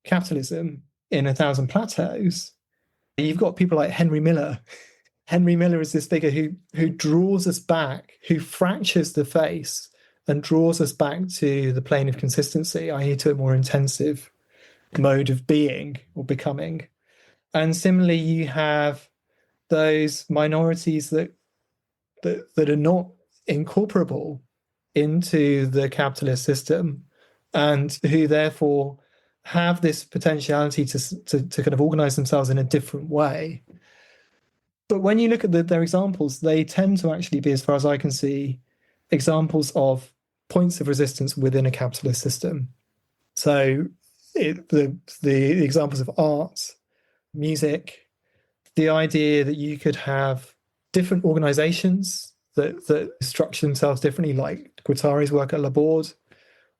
capitalism in 1,000 Plateaus, you've got people like Henry Miller. Henry Miller is this figure who draws us back, who fractures the face and draws us back to the plane of consistency, i.e. to a more intensive mode of being or becoming. And similarly, you have those minorities that are not incorporable into the capitalist system and who therefore have this potentiality to kind of organize themselves in a different way. But when you look at their examples, they tend to actually be, as far as I can see, examples of points of resistance within a capitalist system. So the examples of art, music, the idea that you could have different organizations that structure themselves differently, like Guattari's work at Laborde.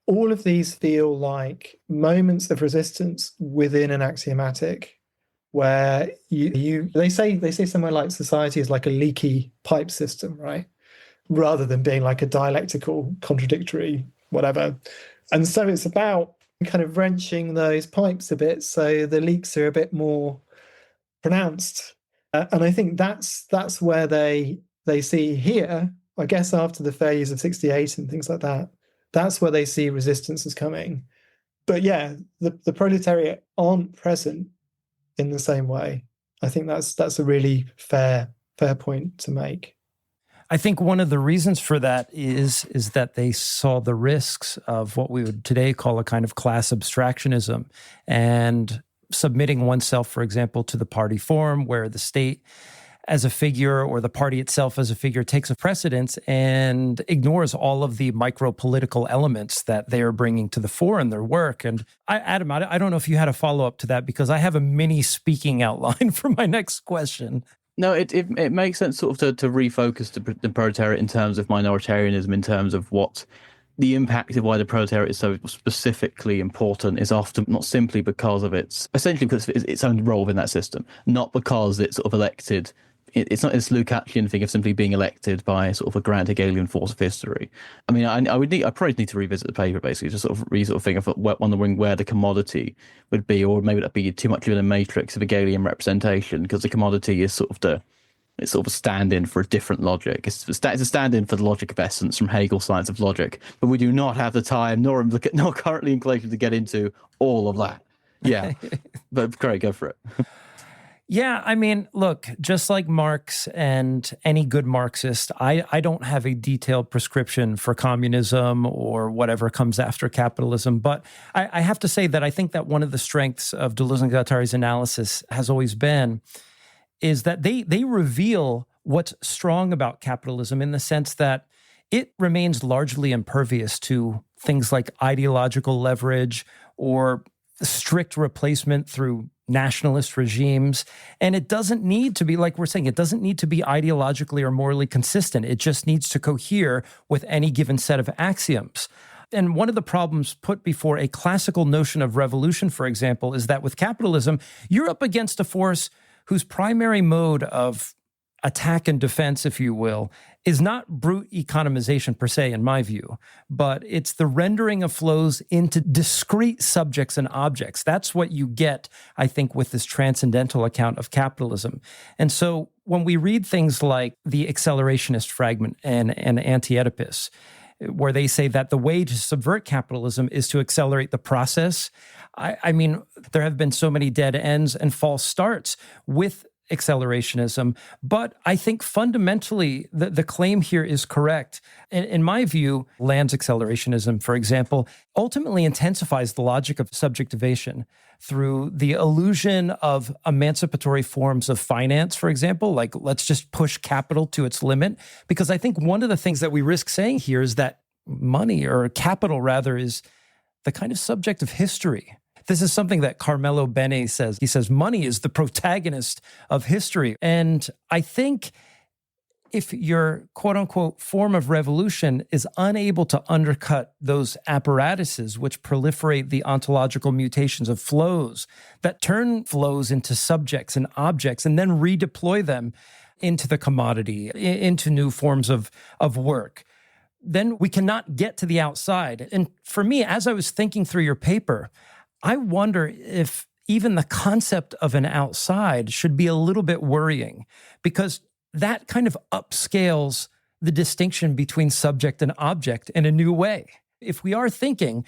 All of these feel like moments of resistance within an axiomatic, where they say somewhere like society is like a leaky pipe system, right? Rather than being like a dialectical, contradictory, whatever. And so it's about kind of wrenching those pipes a bit so the leaks are a bit more pronounced. And I think that's where they see here, I guess after the failures of 68 and things like that, that's where they see resistance is coming. But yeah, the proletariat aren't present in the same way. I think that's a really fair point to make. I think one of the reasons for that is that they saw the risks of what we would today call a kind of class abstractionism and submitting oneself, for example, to the party form, where the state as a figure or the party itself as a figure takes a precedence and ignores all of the micro-political elements that they are bringing to the fore in their work. And Adam, I don't know if you had a follow-up to that, because I have a mini speaking outline for my next question. No, it makes sense sort of to refocus the proletariat in terms of minoritarianism, in terms of what the impact of why the proletariat is so specifically important is often not simply because of its own role within that system, not because it's sort of elected. It's not this Lukácsian thing of simply being elected by sort of a grand Hegelian force of history. I mean, I probably need to revisit the paper, basically, just sort of think of wondering where the commodity would be, or maybe that'd be too much of a matrix of Hegelian representation, because the commodity is sort of it's sort of a stand-in for a different logic. It's a stand-in for the logic of essence from Hegel's Science of Logic, but we do not have the time, nor currently inclination to get into all of that. Yeah, but Craig, go for it. Yeah, I mean, look, just like Marx and any good Marxist, I don't have a detailed prescription for communism or whatever comes after capitalism. But I have to say that I think that one of the strengths of Deleuze and Guattari's analysis has always been is that they reveal what's strong about capitalism in the sense that it remains largely impervious to things like ideological leverage or strict replacement through nationalist regimes. And it doesn't need to be, like we're saying, it doesn't need to be ideologically or morally consistent. It just needs to cohere with any given set of axioms. And one of the problems put before a classical notion of revolution, for example, is that with capitalism, you're up against a force whose primary mode of attack and defense, if you will, is not brute economization per se, in my view, but it's the rendering of flows into discrete subjects and objects. That's what you get, I think, with this transcendental account of capitalism. And so when we read things like the accelerationist fragment and Anti-Oedipus, where they say that the way to subvert capitalism is to accelerate the process, I mean, there have been so many dead ends and false starts with accelerationism, but I think fundamentally the claim here is correct. In my view, Land's accelerationism, for example, ultimately intensifies the logic of subjectivation through the illusion of emancipatory forms of finance, for example, like let's just push capital to its limit. Because I think one of the things that we risk saying here is that money, or capital rather, is the kind of subject of history. This is something that Carmelo Bene says. He says, money is the protagonist of history. And I think if your quote unquote form of revolution is unable to undercut those apparatuses which proliferate the ontological mutations of flows that turn flows into subjects and objects and then redeploy them into the commodity, into new forms of work, then we cannot get to the outside. And for me, as I was thinking through your paper, I wonder if even the concept of an outside should be a little bit worrying, because that kind of upscales the distinction between subject and object in a new way. If we are thinking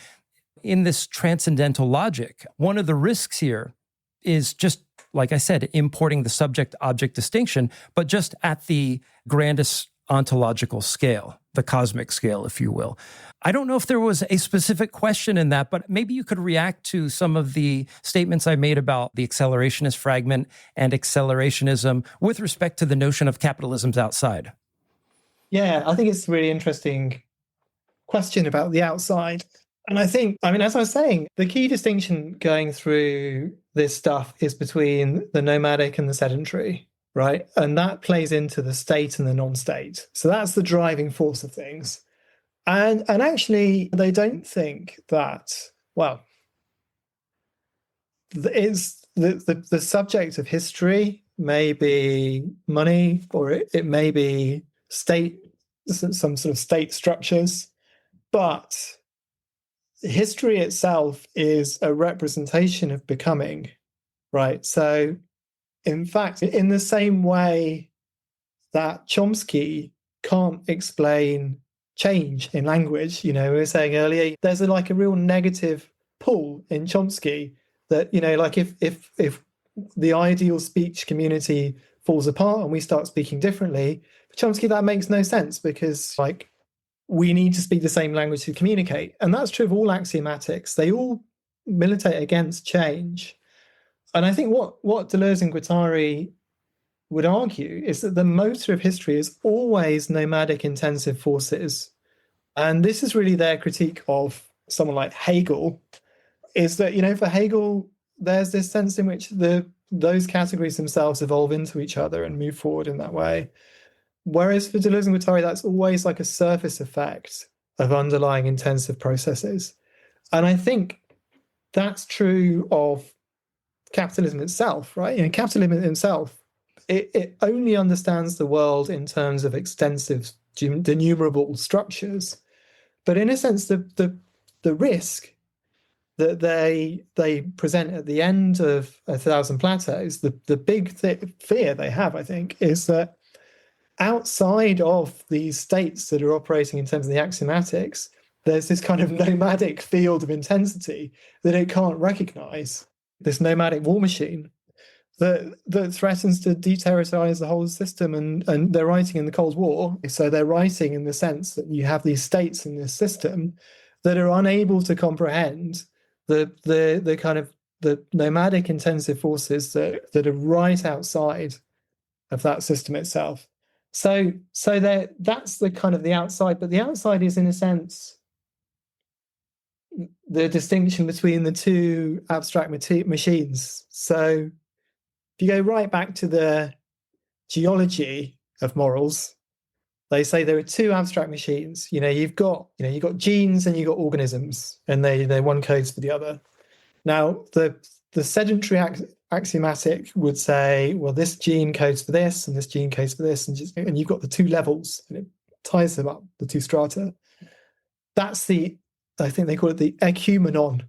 in this transcendental logic, one of the risks here is just, like I said, importing the subject-object distinction, but just at the grandest ontological scale, the cosmic scale, if you will. I don't know if there was a specific question in that, but maybe you could react to some of the statements I made about the accelerationist fragment and accelerationism with respect to the notion of capitalism's outside. Yeah, I think it's a really interesting question about the outside. And I think, as I was saying, the key distinction going through this stuff is between the nomadic and the sedentary, right? And that plays into the state and the non-state. So that's the driving force of things. And actually, they don't think that, it's the subject of history may be money, or it may be state, some sort of state structures, but history itself is a representation of becoming, right? So, in fact, in the same way that Chomsky can't explain change in language, we were saying earlier, there's a real negative pull in Chomsky that, if the ideal speech community falls apart and we start speaking differently, for Chomsky, that makes no sense, because we need to speak the same language to communicate. And that's true of all axiomatics. They all militate against change. And I think what Deleuze and Guattari would argue is that the motor of history is always nomadic intensive forces. And this is really their critique of someone like Hegel, is that, for Hegel, there's this sense in which those categories themselves evolve into each other and move forward in that way. Whereas for Deleuze and Guattari, that's always like a surface effect of underlying intensive processes. And I think that's true of capitalism itself, right? Capitalism itself, it only understands the world in terms of extensive, denumerable structures. But in a sense, the risk that they present at the end of 1,000 Plateaus, the big fear they have, I think, is that outside of these states that are operating in terms of the axiomatics, there's this kind of nomadic field of intensity that it can't recognize, this nomadic war machine that threatens to deterritorize the whole system. And they're writing in the Cold War, so they're writing in the sense that you have these states in this system that are unable to comprehend the kind of the nomadic intensive forces that are right outside of that system itself. So that's the kind of the outside, but the outside is, in a sense, the distinction between the two abstract machines. So if you go right back to the geology of morals, they say there are two abstract machines. You've got genes and you've got organisms, and they one codes for the other. Now the sedentary axiomatic would say, well, this gene codes for this and this gene codes for this, and you've got the two levels, and it ties them up, the two strata. That's I think they call it the ecumenon,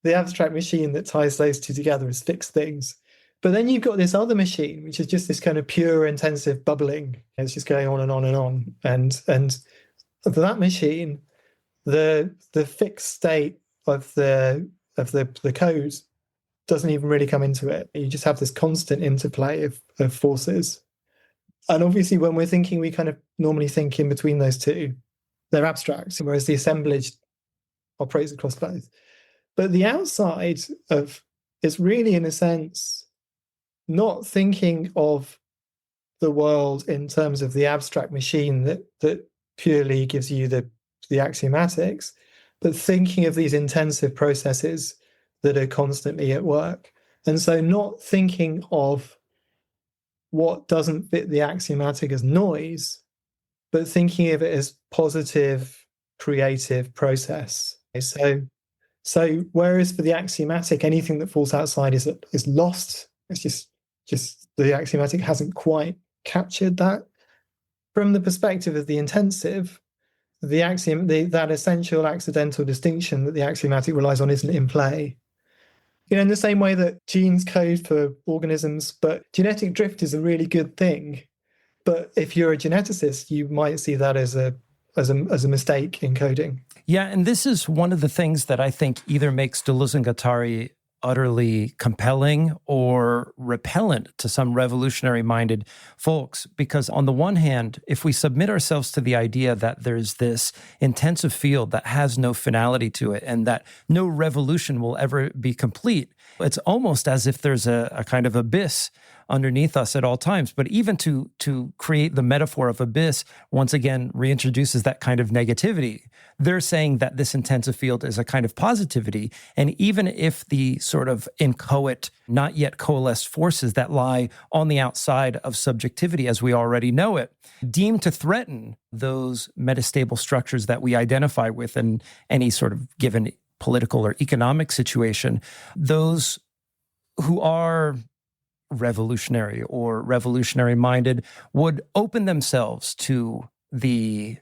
the abstract machine that ties those two together as fixed things. But then you've got this other machine, which is just this kind of pure intensive bubbling. It's just going on and on and on. And for that machine, the fixed state of the code doesn't even really come into it. You just have this constant interplay of forces. And obviously, when we're thinking, we kind of normally think in between those two. They're abstract, whereas the assemblage operates across both. But the outside is really, in a sense, not thinking of the world in terms of the abstract machine that purely gives you the axiomatics, but thinking of these intensive processes that are constantly at work. And so not thinking of what doesn't fit the axiomatic as noise, but thinking of it as positive, creative process. So whereas for the axiomatic, anything that falls outside is lost. It's just the axiomatic hasn't quite captured that. From the perspective of the intensive, that essential accidental distinction that the axiomatic relies on isn't in play. In the same way that genes code for organisms, but genetic drift is a really good thing. But if you're a geneticist, you might see that as a mistake in coding. Yeah, and this is one of the things that I think either makes Deleuze and Guattari utterly compelling or repellent to some revolutionary-minded folks. Because on the one hand, if we submit ourselves to the idea that there's this intensive field that has no finality to it and that no revolution will ever be complete, it's almost as if there's a kind of abyss underneath us at all times. But even to create the metaphor of abyss, once again, reintroduces that kind of negativity. They're saying that this intensive field is a kind of positivity. And even if the sort of inchoate, not yet coalesced forces that lie on the outside of subjectivity as we already know it, deem to threaten those metastable structures that we identify with in any sort of given political or economic situation, those who are revolutionary or revolutionary-minded would open themselves to the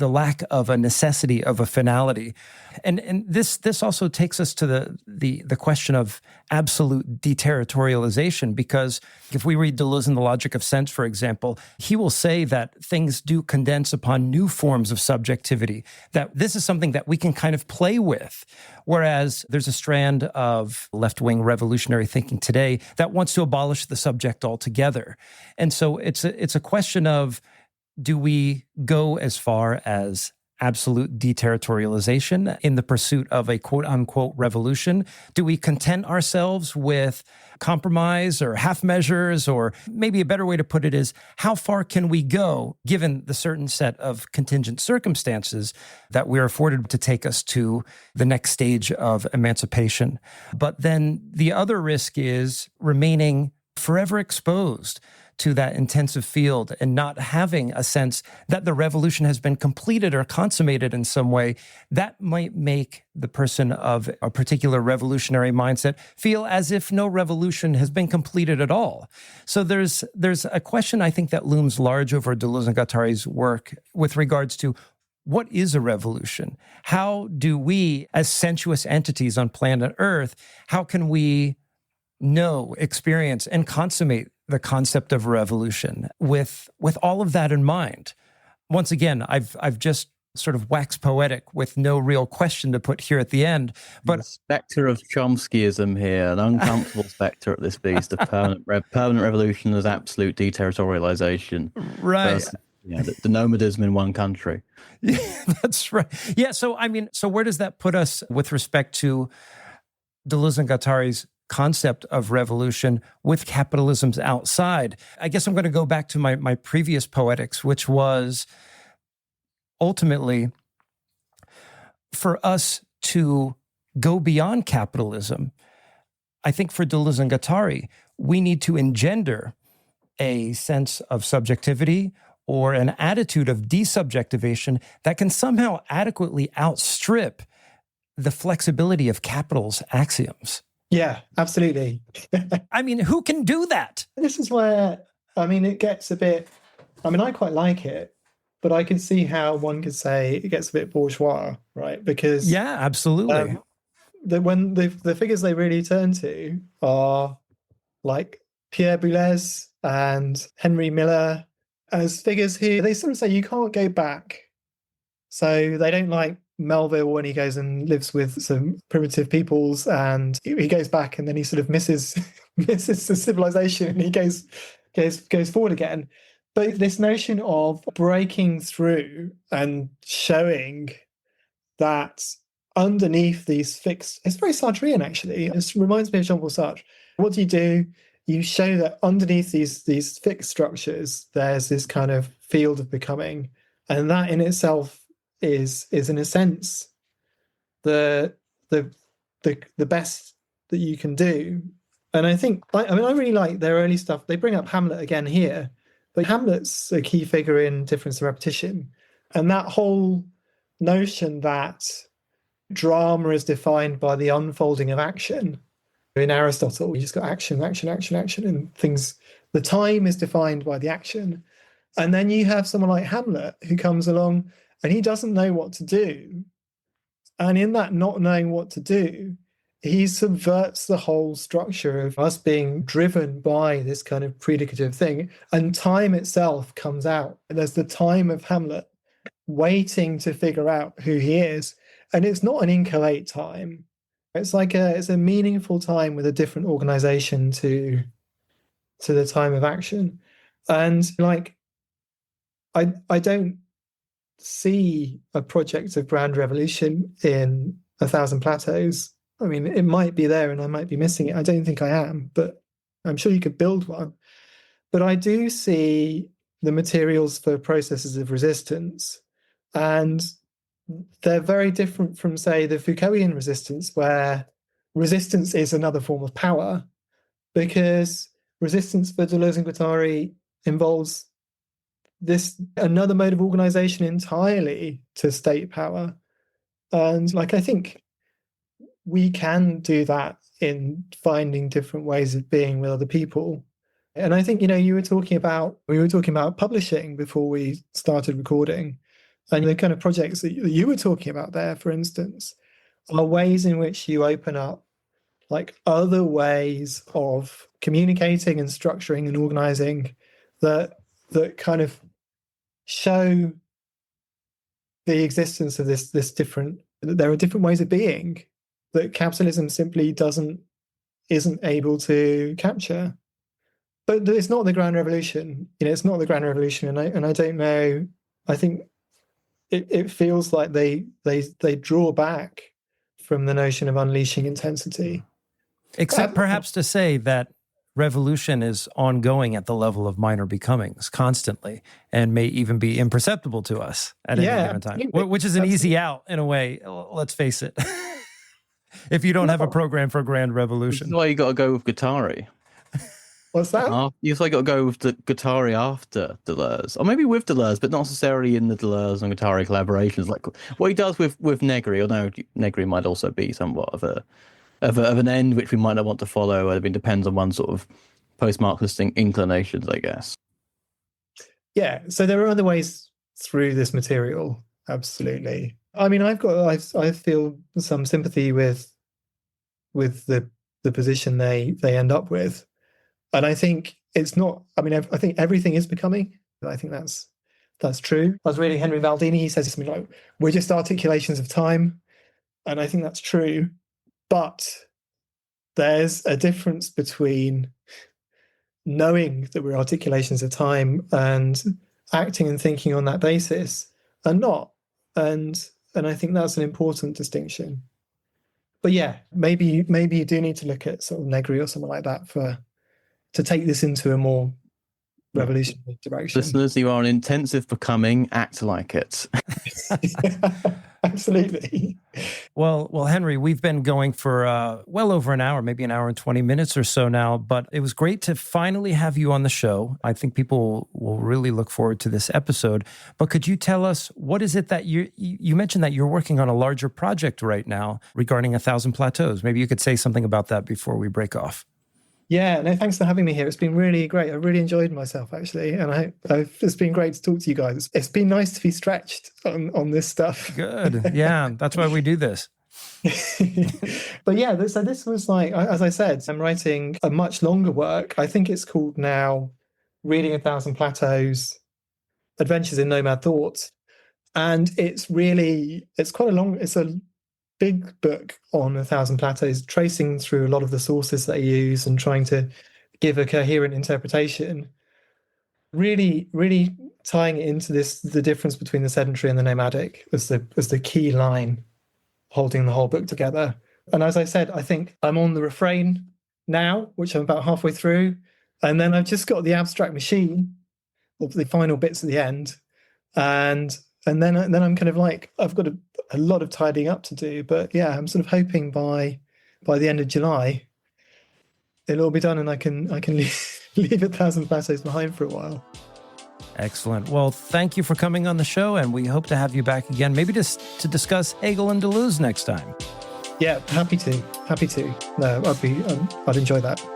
lack of a necessity of a finality. And this also takes us to the question of absolute deterritorialization, because if we read Deleuze in The Logic of Sense, for example, he will say that things do condense upon new forms of subjectivity, that this is something that we can kind of play with. Whereas there's a strand of left-wing revolutionary thinking today that wants to abolish the subject altogether. And so it's a question of, do we go as far as absolute deterritorialization in the pursuit of a quote-unquote revolution? Do we content ourselves with compromise or half measures? Or maybe a better way to put it is, how far can we go given the certain set of contingent circumstances that we're afforded to take us to the next stage of emancipation? But then the other risk is remaining forever exposed to that intensive field and not having a sense that the revolution has been completed or consummated in some way. That might make the person of a particular revolutionary mindset feel as if no revolution has been completed at all. So there's a question, I think, that looms large over Deleuze and Guattari's work with regards to what is a revolution? How do we, as sensuous entities on planet Earth, how can we know, experience, and consummate the concept of revolution with all of that in mind? Once again, I've just sort of waxed poetic with no real question to put here at the end. But the spectre of Chomskyism here, an uncomfortable spectre at this beast of permanent revolution as absolute deterritorialization. Right. Versus, the nomadism in one country. Yeah, that's right. Yeah, so where does that put us with respect to Deleuze and Guattari's concept of revolution with capitalism's outside? I guess I'm going to go back to my previous poetics, which was ultimately for us to go beyond capitalism. I think for Deleuze and Guattari, we need to engender a sense of subjectivity or an attitude of desubjectivation that can somehow adequately outstrip the flexibility of capital's axioms. Yeah, absolutely. I mean, who can do that? This is where, it gets a bit, I quite like it, but I can see how one could say it gets a bit bourgeois, right? Because yeah, absolutely. When the figures they really turn to are like Pierre Boulez and Henry Miller as figures who they sort of say you can't go back. So they don't like Melville when he goes and lives with some primitive peoples, and he goes back and then he sort of misses the civilization and he goes forward again. But this notion of breaking through and showing that underneath these fixed, it's very Sartrean actually. It reminds me of Jean-Paul Sartre. What do? You show that underneath these fixed structures, there's this kind of field of becoming And that in itself is in a sense the best that you can do. And I think I really like their early stuff. They bring up Hamlet again here, but Hamlet's a key figure in Difference and Repetition. And that whole notion that drama is defined by the unfolding of action. In Aristotle, you just got action, action, action, action, and things. The time is defined by the action. And then you have someone like Hamlet who comes along and he doesn't know what to do. And in that not knowing what to do, he subverts the whole structure of us being driven by this kind of predicative thing. And time itself comes out. There's the time of Hamlet waiting to figure out who he is. And it's not an inchoate time. It's like it's a meaningful time with a different organization to the time of action. And like, I don't see a project of grand revolution in 1,000 Plateaus. I mean, it might be there and I might be missing it. I don't think I am, but I'm sure you could build one. But I do see the materials for processes of resistance, and they're very different from, say, the Foucaultian resistance, where resistance is another form of power, because resistance for Deleuze and Guattari involves this another mode of organization entirely to state power. And like, I think we can do that in finding different ways of being with other people. And I think, we were talking about publishing before we started recording. And the kind of projects that you were talking about there, for instance, are ways in which you open up like other ways of communicating and structuring and organizing that kind of show the existence of this different, there are different ways of being that capitalism simply isn't able to capture. But it's not the grand revolution. It's not the grand revolution. And I don't know. I think it feels like they draw back from the notion of unleashing intensity. Except perhaps to say that revolution is ongoing at the level of minor becomings constantly, and may even be imperceptible to us at any given time, which is an easy out in a way. Let's face it. If you don't have a program for grand revolution. That's why you got to go with Guattari. What's that? You've got to go with the Guattari after Deleuze, or maybe with Deleuze, but not necessarily in the Deleuze and Guattari collaborations. Like what he does with Negri, although Negri might also be somewhat of an end which we might not want to follow. I mean, depends on one's sort of post-Marxist inclinations, I guess. Yeah, so there are other ways through this material. Absolutely. I mean, I feel some sympathy with the position they end up with. And I think it's not, I mean, I think everything is becoming. I think that's true. I was reading Henry Baldini, he says something like, we're just articulations of time. And I think that's true. But there's a difference between knowing that we're articulations of time and acting and thinking on that basis and not. And I think that's an important distinction. But yeah, maybe you do need to look at sort of Negri or something like that to take this into a more revolutionary direction. Listeners, you are an intensive becoming. Act like it. Absolutely. Well, Henry, we've been going for well over an hour, maybe an hour and 20 minutes or so now, but it was great to finally have you on the show. I think people will really look forward to this episode. But could you tell us, what is it that you mentioned that you're working on a larger project right now regarding 1,000 Plateaus? Maybe you could say something about that before we break off. Yeah, no, thanks for having me here. It's been really great. I really enjoyed myself, actually. And it's been great to talk to you guys. It's been nice to be stretched on this stuff. Good. Yeah, that's why we do this. But yeah, so this was like, as I said, I'm writing a much longer work. I think it's called now Reading 1,000 Plateaus, Adventures in Nomad Thought. And it's a big book on 1,000 Plateaus, tracing through a lot of the sources that I use and trying to give a coherent interpretation, really, really tying it into the difference between the sedentary and the nomadic as the key line holding the whole book together. And as I said, I think I'm on the refrain now, which I'm about halfway through. And then I've just got the abstract machine of the final bits at the end. And then I'm kind of like, I've got a lot of tidying up to do, but yeah, I'm sort of hoping by the end of July it'll all be done and I can leave 1,000 Plateaus behind for a while. Excellent. Well, thank you for coming on the show, and we hope to have you back again, maybe just to discuss Hegel and Deleuze next time. Yeah, happy to. No, I'd enjoy that.